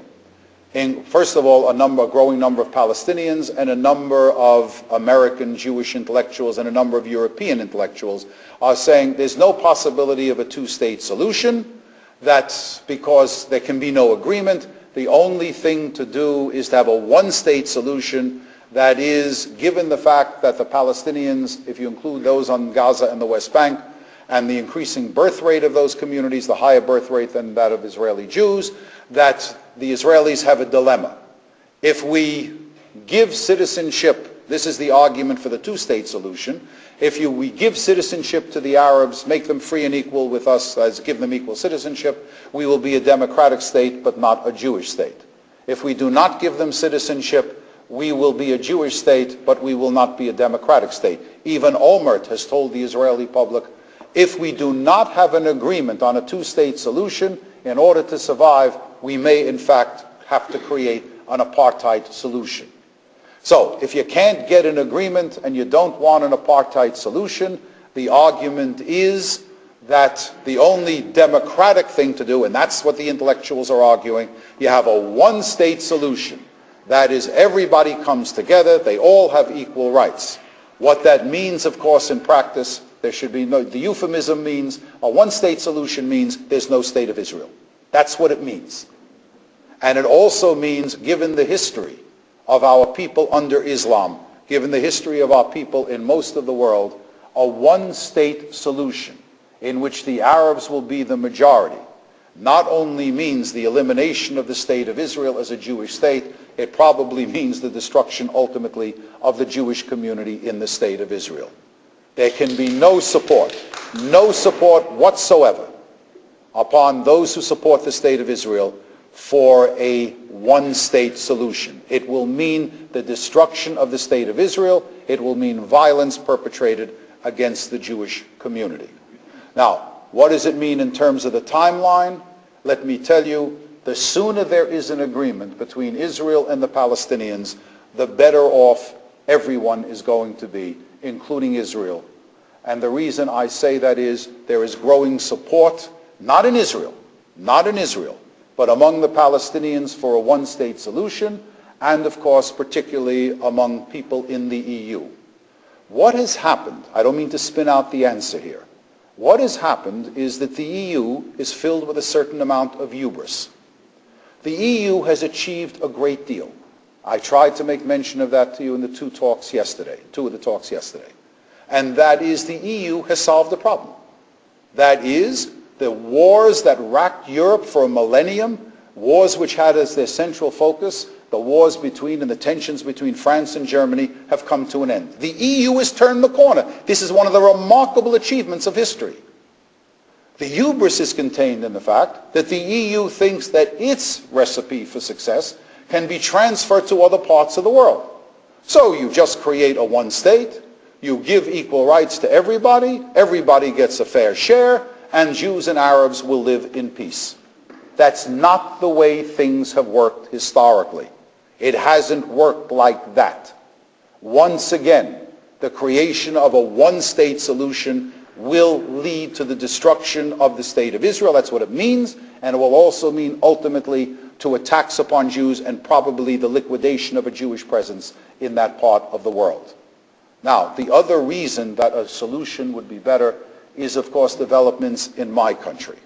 first of all, a growing number of Palestinians and a number of American Jewish intellectuals and a number of European intellectuals are saying there's no possibility of a two-state solution. That's because there can be no agreement. The only thing to do is to have a one-state solution that is, given the fact that the Palestinians, if you include those on Gaza and the West Bank, and the increasing birth rate of those communities, the higher birth rate than that of Israeli Jews, that the Israelis have a dilemma. If we give citizenship, this is the argument for the two-state solution, if we give citizenship to the Arabs, make them free and equal with us, give them equal citizenship, we will be a democratic state but not a Jewish state. If we do not give them citizenship, we will be a Jewish state but we will not be a democratic state. Even Olmert has told the Israeli public, if we do not have an agreement on a two-state solution, in order to survive, we may in fact have to create an apartheid solution. So, if you can't get an agreement and you don't want an apartheid solution, the argument is that the only democratic thing to do, and that's what the intellectuals are arguing, you have a one-state solution. That is, everybody comes together, they all have equal rights. What that means, of course, in practice, there should be no, the euphemism means, a one-state solution means there's no state of Israel. That's what it means. And it also means, given the history of our people under Islam, given the history of our people in most of the world, a one-state solution in which the Arabs will be the majority not only means the elimination of the state of Israel as a Jewish state, it probably means the destruction ultimately of the Jewish community in the state of Israel. There can be no support whatsoever upon those who support the state of Israel for a one-state solution. It will mean the destruction of the state of Israel. It will mean violence perpetrated against the Jewish community. Now, what does it mean in terms of the timeline? Let me tell you, the sooner there is an agreement between Israel and the Palestinians, the better off everyone is going to be, including Israel. And the reason I say that is there is growing support, not in Israel, but among the Palestinians for a one-state solution, and of course particularly among people in the EU. What has happened, I don't mean to spin out the answer here, what has happened is that the EU is filled with a certain amount of hubris. The EU has achieved a great deal. I tried to make mention of that to you in the two of the talks yesterday. And that is, the EU has solved the problem. That is, the wars that racked Europe for a millennium, wars which had as their central focus the wars between and the tensions between France and Germany, have come to an end. The EU has turned the corner. This is one of the remarkable achievements of history. The hubris is contained in the fact that the EU thinks that its recipe for success can be transferred to other parts of the world. So you just create a one state, you give equal rights to everybody, everybody gets a fair share, and Jews and Arabs will live in peace. That's not the way things have worked historically. It hasn't worked like that. Once again, the creation of a one-state solution will lead to the destruction of the state of Israel. That's what it means. And it will also mean ultimately to attacks upon Jews and probably the liquidation of a Jewish presence in that part of the world. Now, the other reason that a solution would be better is, of course, developments in my country.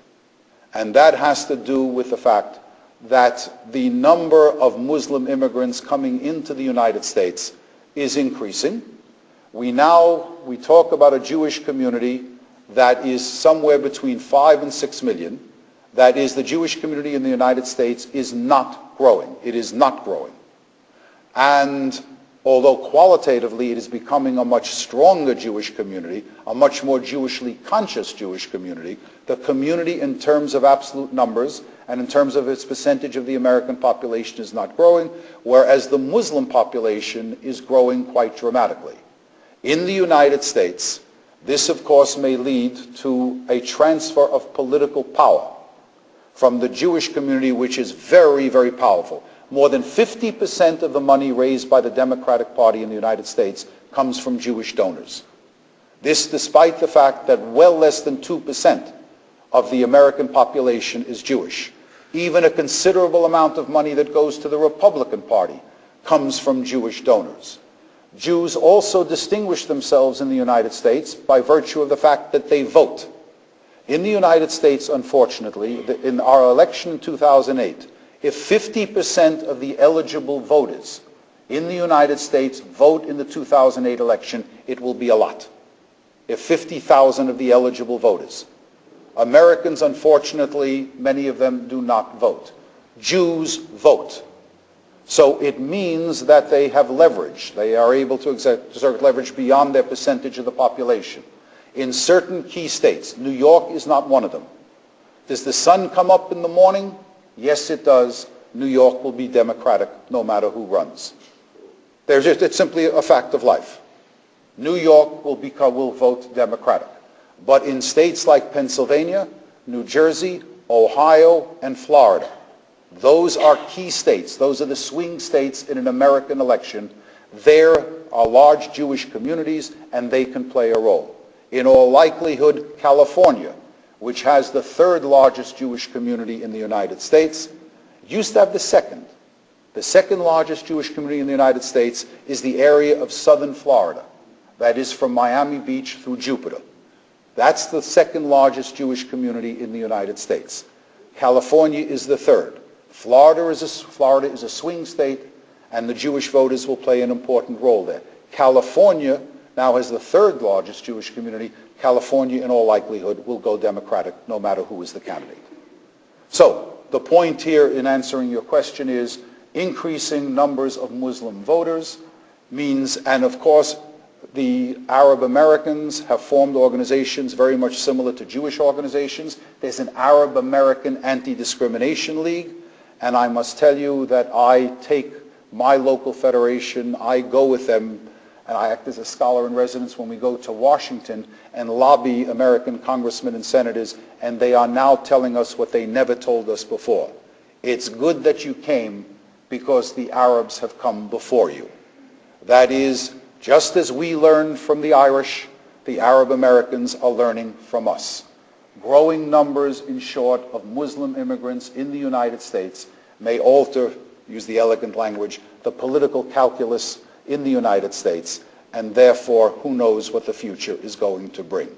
And that has to do with the fact that the number of Muslim immigrants coming into the United States is increasing. We talk about a Jewish community that is somewhere between 5 and 6 million. That is, the Jewish community in the United States is not growing. It is not growing. And although qualitatively it is becoming a much stronger Jewish community, a much more Jewishly conscious Jewish community, the community in terms of absolute numbers and in terms of its percentage of the American population is not growing, whereas the Muslim population is growing quite dramatically. In the United States, this of course may lead to a transfer of political power from the Jewish community, which is very, very powerful. More than 50% of the money raised by the Democratic Party in the United States comes from Jewish donors. This despite the fact that well less than 2% of the American population is Jewish. Even a considerable amount of money that goes to the Republican Party comes from Jewish donors. Jews also distinguish themselves in the United States by virtue of the fact that they vote. In the United States, unfortunately, in our election in 2008, if 50% of the eligible voters in the United States vote in the 2008 election, it will be a lot. If 50,000 of the eligible voters. Americans, unfortunately, many of them do not vote. Jews vote. So it means that they have leverage. They are able to exert leverage beyond their percentage of the population. In certain key states, New York is not one of them. Does the sun come up in the morning? Yes, it does. New York will be Democratic no matter who runs. It's simply a fact of life. New York will vote Democratic. But in states like Pennsylvania, New Jersey, Ohio, and Florida, those are key states. Those are the swing states in an American election. There are large Jewish communities, and they can play a role. In all likelihood, California, which has the third largest Jewish community in the United States, used to have the second. The second largest Jewish community in the United States is the area of southern Florida. That is from Miami Beach through Jupiter. That's the second largest Jewish community in the United States. California is the third. Florida is a swing state, and the Jewish voters will play an important role there. California now has the third largest Jewish community. California, in all likelihood, will go Democratic no matter who is the candidate. So the point here in answering your question is increasing numbers of Muslim voters means, and of course, the Arab Americans have formed organizations very much similar to Jewish organizations. There's an Arab American Anti-Discrimination League, and I must tell you that I take my local federation, I go with them, and I act as a scholar in residence when we go to Washington and lobby American congressmen and senators, and they are now telling us what they never told us before. It's good that you came because the Arabs have come before you. That is, just as we learned from the Irish, the Arab Americans are learning from us. Growing numbers, in short, of Muslim immigrants in the United States may alter, use the elegant language, the political calculus in the United States, and therefore, who knows what the future is going to bring.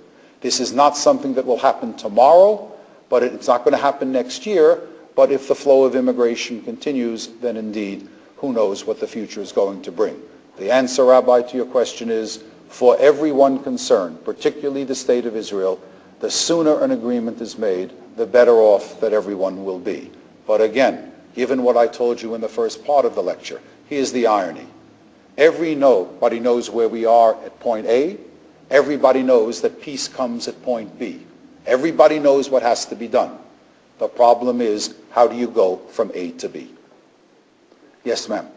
This is not something that will happen tomorrow, but it's not going to happen next year, but if the flow of immigration continues, then indeed, who knows what the future is going to bring. The answer, Rabbi, to your question is, for everyone concerned, particularly the State of Israel, the sooner an agreement is made, the better off that everyone will be. But again, given what I told you in the first part of the lecture, here's the irony. Everybody knows where we are at point A. Everybody knows that peace comes at point B. Everybody knows what has to be done. The problem is, how do you go from A to B? Yes, ma'am.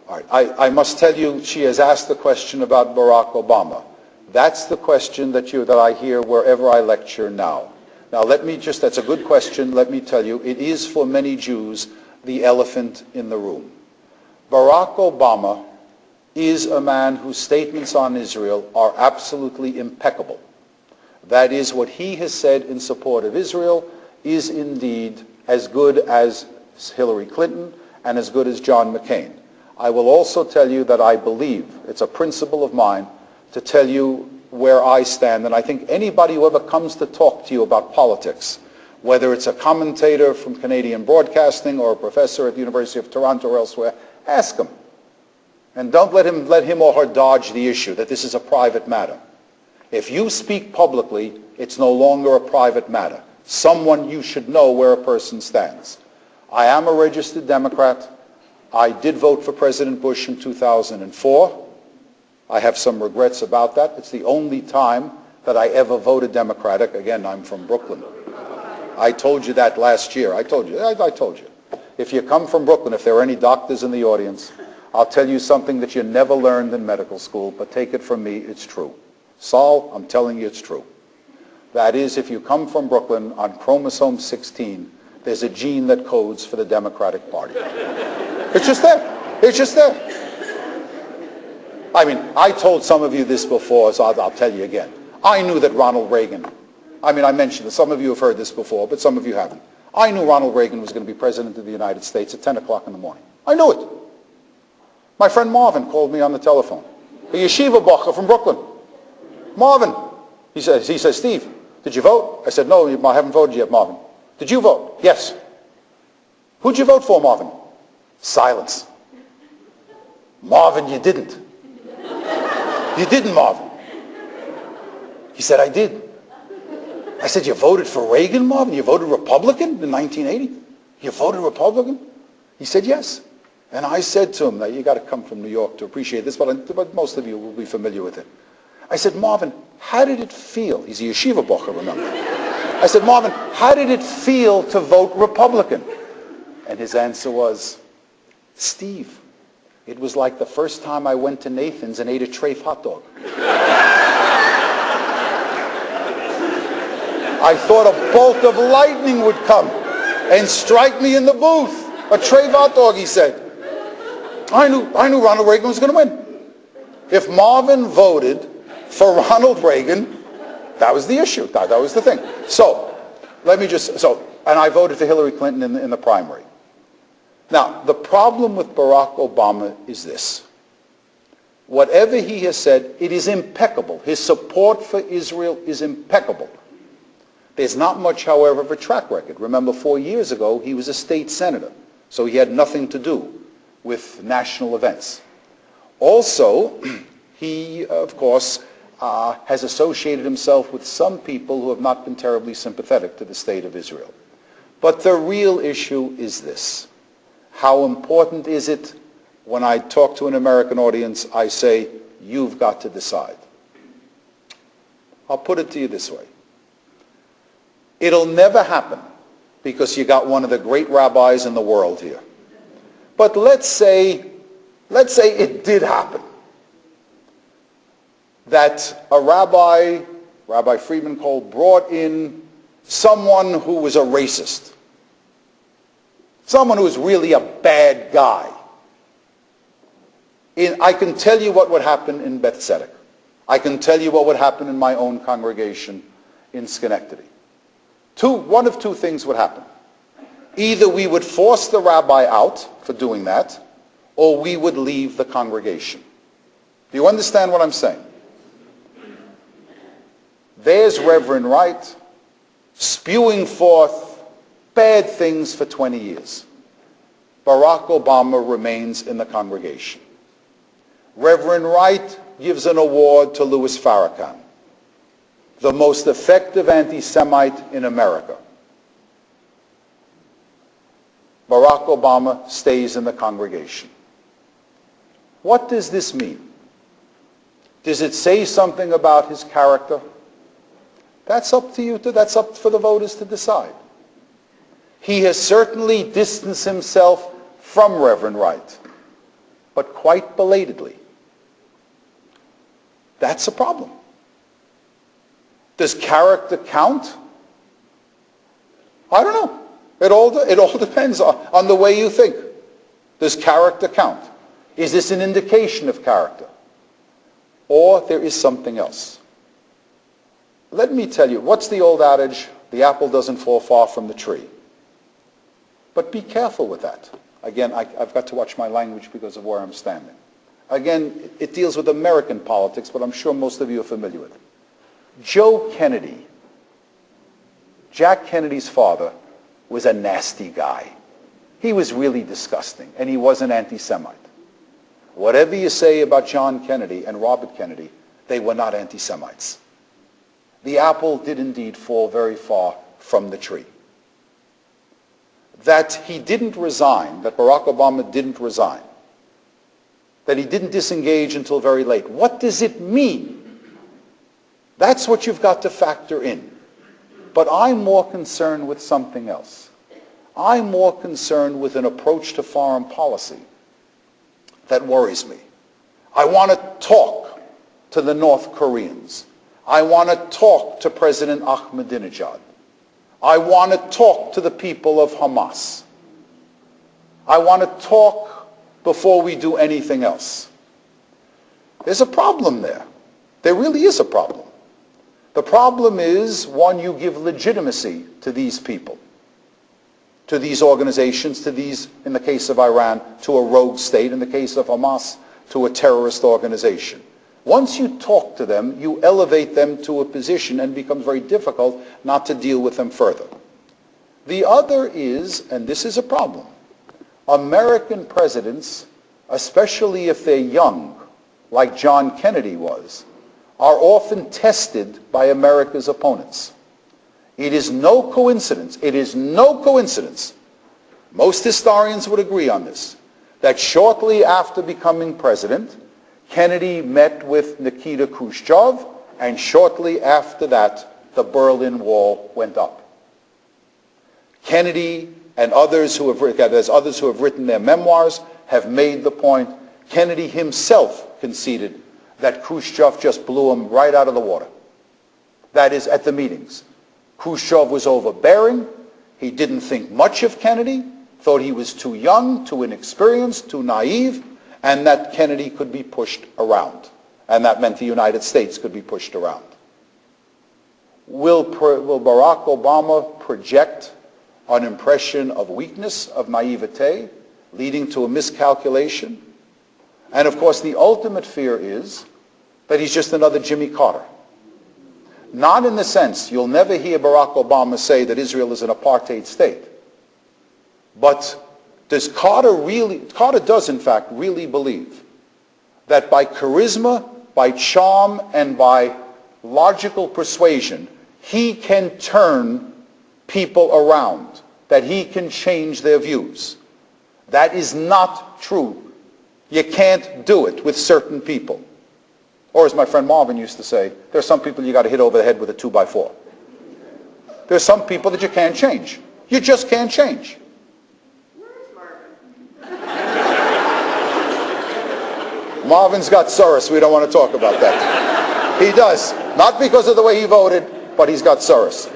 All right. I must tell you, she has asked the question about Barack Obama. That's the question that I hear wherever I lecture now. Now that's a good question. Let me tell you, it is for many Jews the elephant in the room. Barack Obama is a man whose statements on Israel are absolutely impeccable. That is, what he has said in support of Israel is indeed as good as Hillary Clinton and as good as John McCain. I will also tell you that I believe, it's a principle of mine, to tell you where I stand. And I think anybody who ever comes to talk to you about politics, whether it's a commentator from Canadian Broadcasting or a professor at the University of Toronto or elsewhere, ask him. And don't let him or her dodge the issue that this is a private matter. If you speak publicly, it's no longer a private matter. You should know where a person stands. I am a registered Democrat. I did vote for President Bush in 2004. I have some regrets about that. It's the only time that I ever voted Democratic. Again, I'm from Brooklyn. I told you that last year. I told you. If you come from Brooklyn, if there are any doctors in the audience, I'll tell you something that you never learned in medical school, but take it from me, it's true. Saul, I'm telling you it's true. That is, if you come from Brooklyn, on chromosome 16, there's a gene that codes for the Democratic Party. It's just there. It's just there. I mean, I told some of you this before, so I'll tell you again. I knew that Ronald Reagan, I mentioned it, some of you have heard this before, but some of you haven't. I knew Ronald Reagan was going to be president of the United States at 10 o'clock in the morning. I knew it. My friend Marvin called me on the telephone. A yeshiva bacher from Brooklyn. Marvin. He says, Steve, did you vote? I said, no, I haven't voted yet, Marvin. Did you vote? Yes. Who'd you vote for, Marvin? Silence. Marvin, you didn't. You didn't, Marvin. He said, I did. I said, you voted for Reagan, Marvin? You voted Republican in 1980? You voted Republican? He said, yes. And I said to him, now you got to come from New York to appreciate this, but most of you will be familiar with it. I said, Marvin, how did it feel? He's a yeshiva bacher, remember? I said, Marvin, how did it feel to vote Republican? And his answer was, Steve, it was like the first time I went to Nathan's and ate a Trafe hot dog. I thought a bolt of lightning would come and strike me in the booth. A Trafe hot dog, he said. I knew Ronald Reagan was going to win. If Marvin voted for Ronald Reagan, that was the issue. That was the thing. So, and I voted for Hillary Clinton in the primary. Now, the problem with Barack Obama is this. Whatever he has said, it is impeccable. His support for Israel is impeccable. There's not much, however, of a track record. Remember, 4 years ago, he was a state senator, so he had nothing to do with national events. Also, he, of course, has associated himself with some people who have not been terribly sympathetic to the state of Israel. But the real issue is this. How important is it when I talk to an American audience, I say, you've got to decide. I'll put it to you this way. It'll never happen because you got one of the great rabbis in the world here. But let's say it did happen. That a Rabbi Friedman Cole, brought in someone who was a racist. Someone who was really a bad guy. I can tell you what would happen in Beth Tzedec. I can tell you what would happen in my own congregation in Schenectady. One of two things would happen. Either we would force the rabbi out for doing that, or we would leave the congregation. Do you understand what I'm saying? There's Reverend Wright spewing forth bad things for 20 years. Barack Obama remains in the congregation. Reverend Wright gives an award to Louis Farrakhan, the most effective anti-Semite in America. Barack Obama stays in the congregation. What does this mean? Does it say something about his character? That's up to you. That's up for the voters to decide. He has certainly distanced himself from Reverend Wright, but quite belatedly. That's a problem. Does character count? I don't know. It all depends on the way you think. Does character count? Is this an indication of character? Or there is something else? Let me tell you, what's the old adage? The apple doesn't fall far from the tree. But be careful with that. Again, I've got to watch my language because of where I'm standing. Again, it deals with American politics, but I'm sure most of you are familiar with it. Joe Kennedy, Jack Kennedy's father, was a nasty guy. He was really disgusting, and he was an anti-Semite. Whatever you say about John Kennedy and Robert Kennedy, they were not anti-Semites. The apple did indeed fall very far from the tree. That he didn't resign, that Barack Obama didn't resign, that he didn't disengage until very late. What does it mean? That's what you've got to factor in. But I'm more concerned with something else. I'm more concerned with an approach to foreign policy that worries me. I want to talk to the North Koreans. I want to talk to President Ahmadinejad. I want to talk to the people of Hamas. I want to talk before we do anything else. There's a problem there. There really is a problem. The problem is, one, you give legitimacy to these people, to these organizations, to these, in the case of Iran, to a rogue state, in the case of Hamas, to a terrorist organization. Once you talk to them, you elevate them to a position and it becomes very difficult not to deal with them further. The other is, and this is a problem, American presidents, especially if they're young, like John Kennedy was, are often tested by America's opponents. It is no coincidence, most historians would agree on this, that shortly after becoming president, Kennedy met with Nikita Khrushchev, and shortly after that, the Berlin Wall went up. Kennedy and others who have written their memoirs have made the point. Kennedy himself conceded that Khrushchev just blew him right out of the water. That is, at the meetings. Khrushchev was overbearing. He didn't think much of Kennedy, thought he was too young, too inexperienced, too naive, and that Kennedy could be pushed around. And that meant the United States could be pushed around. Will Barack Obama project an impression of weakness, of naivete, leading to a miscalculation? And of course, the ultimate fear is that he's just another Jimmy Carter. Not in the sense, you'll never hear Barack Obama say that Israel is an apartheid state. But does Carter does in fact really believe that by charisma, by charm, and by logical persuasion, he can turn people around, that he can change their views? That is not true. You can't do it with certain people. Or as my friend Marvin used to say, there are some people you got to hit over the head with a 2x4. There's some people that you can't change. You just can't change. Where's Marvin? Marvin's got Soros. We don't want to talk about that. He does. Not because of the way he voted, but he's got Soros.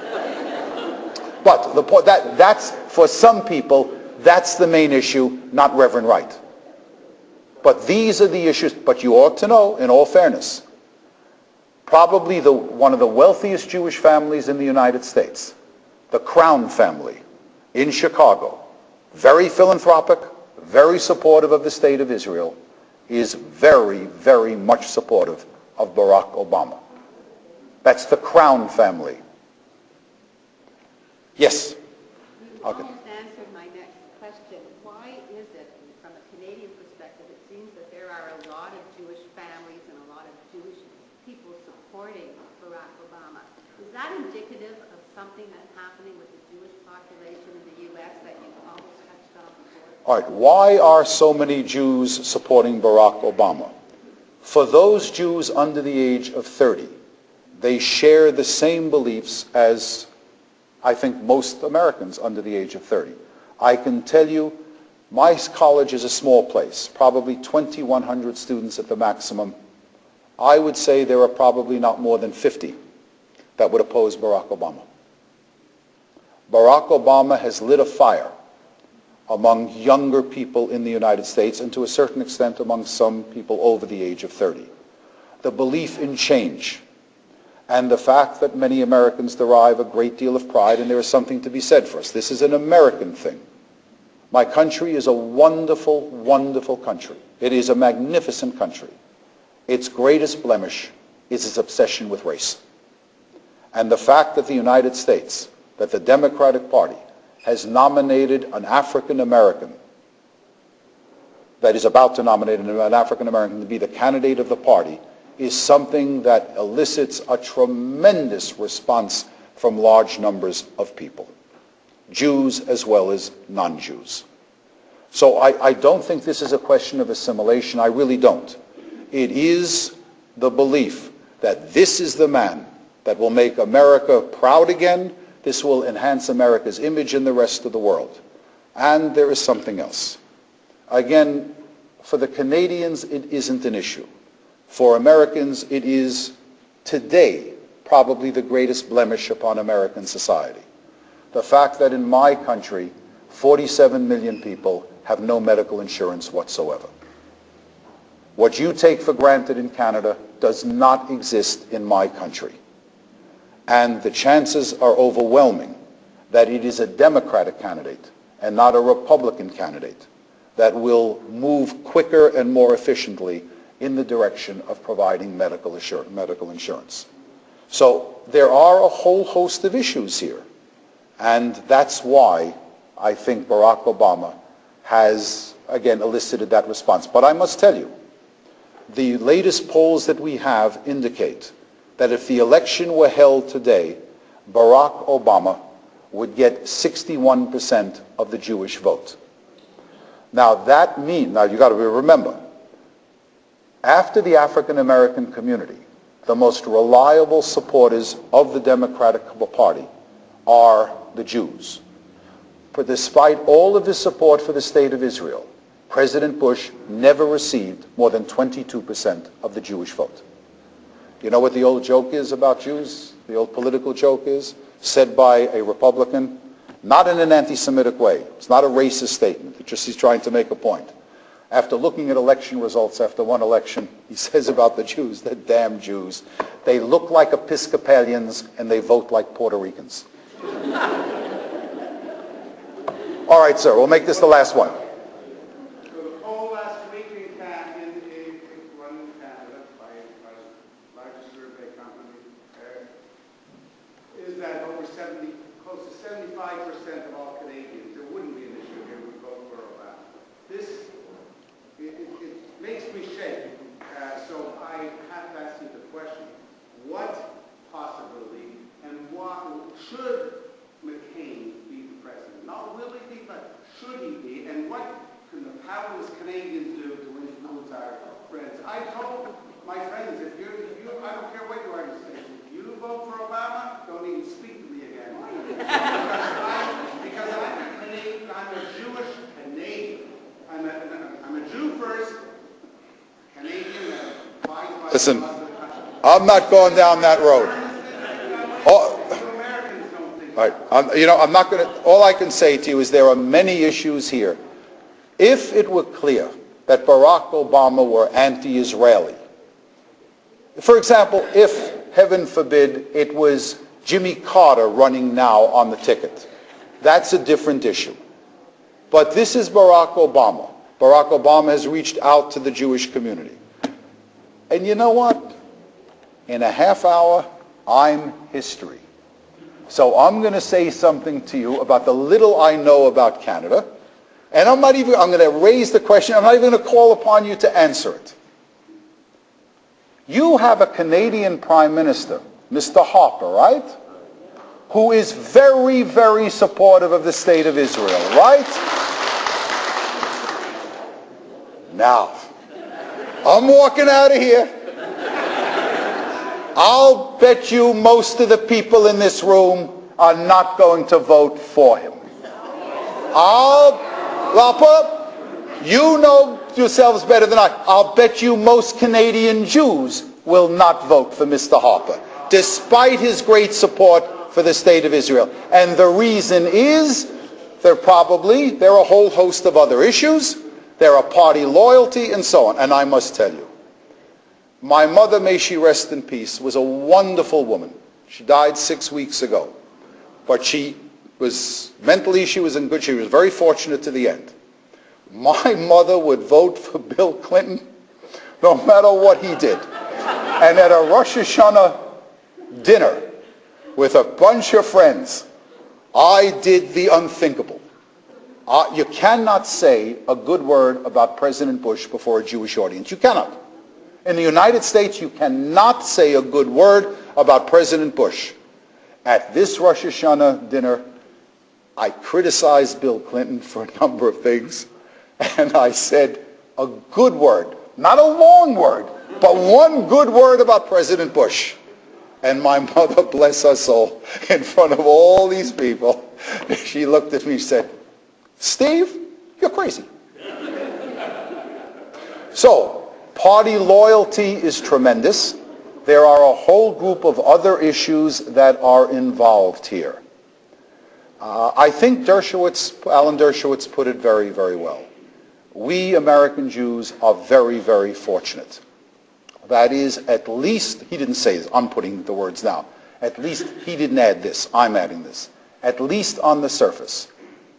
But the point that's for some people, that's the main issue, not Reverend Wright. But these are the issues. But you ought to know, in all fairness, probably one of the wealthiest Jewish families in the United States, the Crown family in Chicago, very philanthropic, very supportive of the state of Israel, is very, very much supportive of Barack Obama. That's the Crown family. Yes? You almost answered my next question. Why is it, from a Canadian perspective, it seems that there are a lot of Jewish families and a lot of Jewish people supporting Barack Obama. Is that indicative of something that's happening with the Jewish population in the U.S. that you almost touched on before? All right. Why are so many Jews supporting Barack Obama? For those Jews under the age of 30, they share the same beliefs as I think most Americans under the age of 30. I can tell you, my college is a small place, probably 2,100 students at the maximum. I would say there are probably not more than 50 that would oppose Barack Obama. Barack Obama has lit a fire among younger people in the United States, and to a certain extent among some people over the age of 30. The belief in change, and the fact that many Americans derive a great deal of pride, and there is something to be said for us. This is an American thing. My country is a wonderful, wonderful country. It is a magnificent country. Its greatest blemish is its obsession with race. And the fact that the United States, that the Democratic Party, has nominated an African American, that is about to nominate an African American to be the candidate of the party, is something that elicits a tremendous response from large numbers of people, Jews as well as non-Jews. So I don't think this is a question of assimilation. I really don't. It is the belief that this is the man that will make America proud again. This will enhance America's image in the rest of the world. And there is something else. Again, for the Canadians, it isn't an issue. For Americans, it is today probably the greatest blemish upon American society. The fact that in my country, 47 million people have no medical insurance whatsoever. What you take for granted in Canada does not exist in my country. And the chances are overwhelming that it is a Democratic candidate and not a Republican candidate that will move quicker and more efficiently in the direction of providing medical insurance. So there are a whole host of issues here. And that's why I think Barack Obama has, again, elicited that response. But I must tell you, the latest polls that we have indicate that if the election were held today, Barack Obama would get 61% of the Jewish vote. Now that means, now you got to remember, after the African American community, the most reliable supporters of the Democratic Party are the Jews. But despite all of his support for the State of Israel, President Bush never received more than 22% of the Jewish vote. You know what the old joke is about Jews? The old political joke is, said by a Republican, not in an anti-Semitic way. It's not a racist statement. It's just he's trying to make a point. After looking at election results after one election, he says about the Jews, the damn Jews, they look like Episcopalians and they vote like Puerto Ricans. All right, sir, we'll make this the last one. So the poll last week in one in Canada by a large survey company is that over close to 75% of all Canadians, there wouldn't be an issue here, would vote for Obama. It makes me shake. So I have to ask you the question: what possibility and what should McCain be the president? Not will he be, but should he be? And what can the powerless Canadians do to influence our friends? I told my friends, if you, I don't care what you are to say, if you vote for Obama, don't even speak to me again. because I'm a Canadian, I'm a Jewish Canadian. I'm a Jew first, Canadian, Listen, I'm not going down that road. All right, I'm not going to, all I can say to you is there are many issues here. If it were clear that Barack Obama were anti-Israeli, for example, if, heaven forbid, it was Jimmy Carter running now on the ticket, that's a different issue. But this is Barack Obama. Barack Obama has reached out to the Jewish community. And you know what? In a half hour, I'm history. So I'm going to say something to you about the little I know about Canada. And I'm going to raise the question. I'm not even going to call upon you to answer it. You have a Canadian Prime Minister, Mr. Harper, right? Who is very, very supportive of the State of Israel, right? Now, I'm walking out of here. I'll bet you most of the people in this room are not going to vote for him. You know yourselves better than I. I'll bet you most Canadian Jews will not vote for Mr. Harper, despite his great support for the State of Israel. And the reason is there are a whole host of other issues. There are party loyalty and so on. And I must tell you, my mother, may she rest in peace, was a wonderful woman. She died 6 weeks ago. But she was in good, she was very fortunate to the end. My mother would vote for Bill Clinton no matter what he did. And at a Rosh Hashanah dinner with a bunch of friends, I did the unthinkable. You cannot say a good word about President Bush before a Jewish audience. You cannot. In the United States, you cannot say a good word about President Bush. At this Rosh Hashanah dinner, I criticized Bill Clinton for a number of things, and I said a good word, not a long word, but one good word about President Bush. And my mother, bless her soul, in front of all these people, she looked at me and said, "Steve, you're crazy." So, party loyalty is tremendous. There are a whole group of other issues that are involved here. I think Alan Dershowitz put it very, very well. we American Jews are very, very fortunate. That is, at least, he didn't say this, I'm putting the words now, at least he didn't add this, I'm adding this. At least on the surface,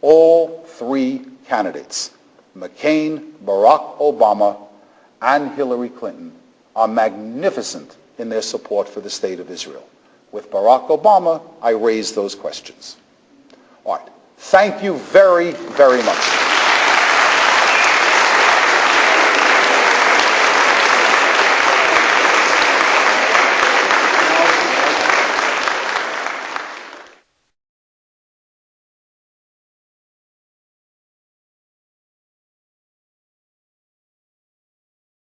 all three candidates, McCain, Barack Obama, and Hillary Clinton, are magnificent in their support for the State of Israel. With Barack Obama, I raised those questions. All right. Thank you very, very much.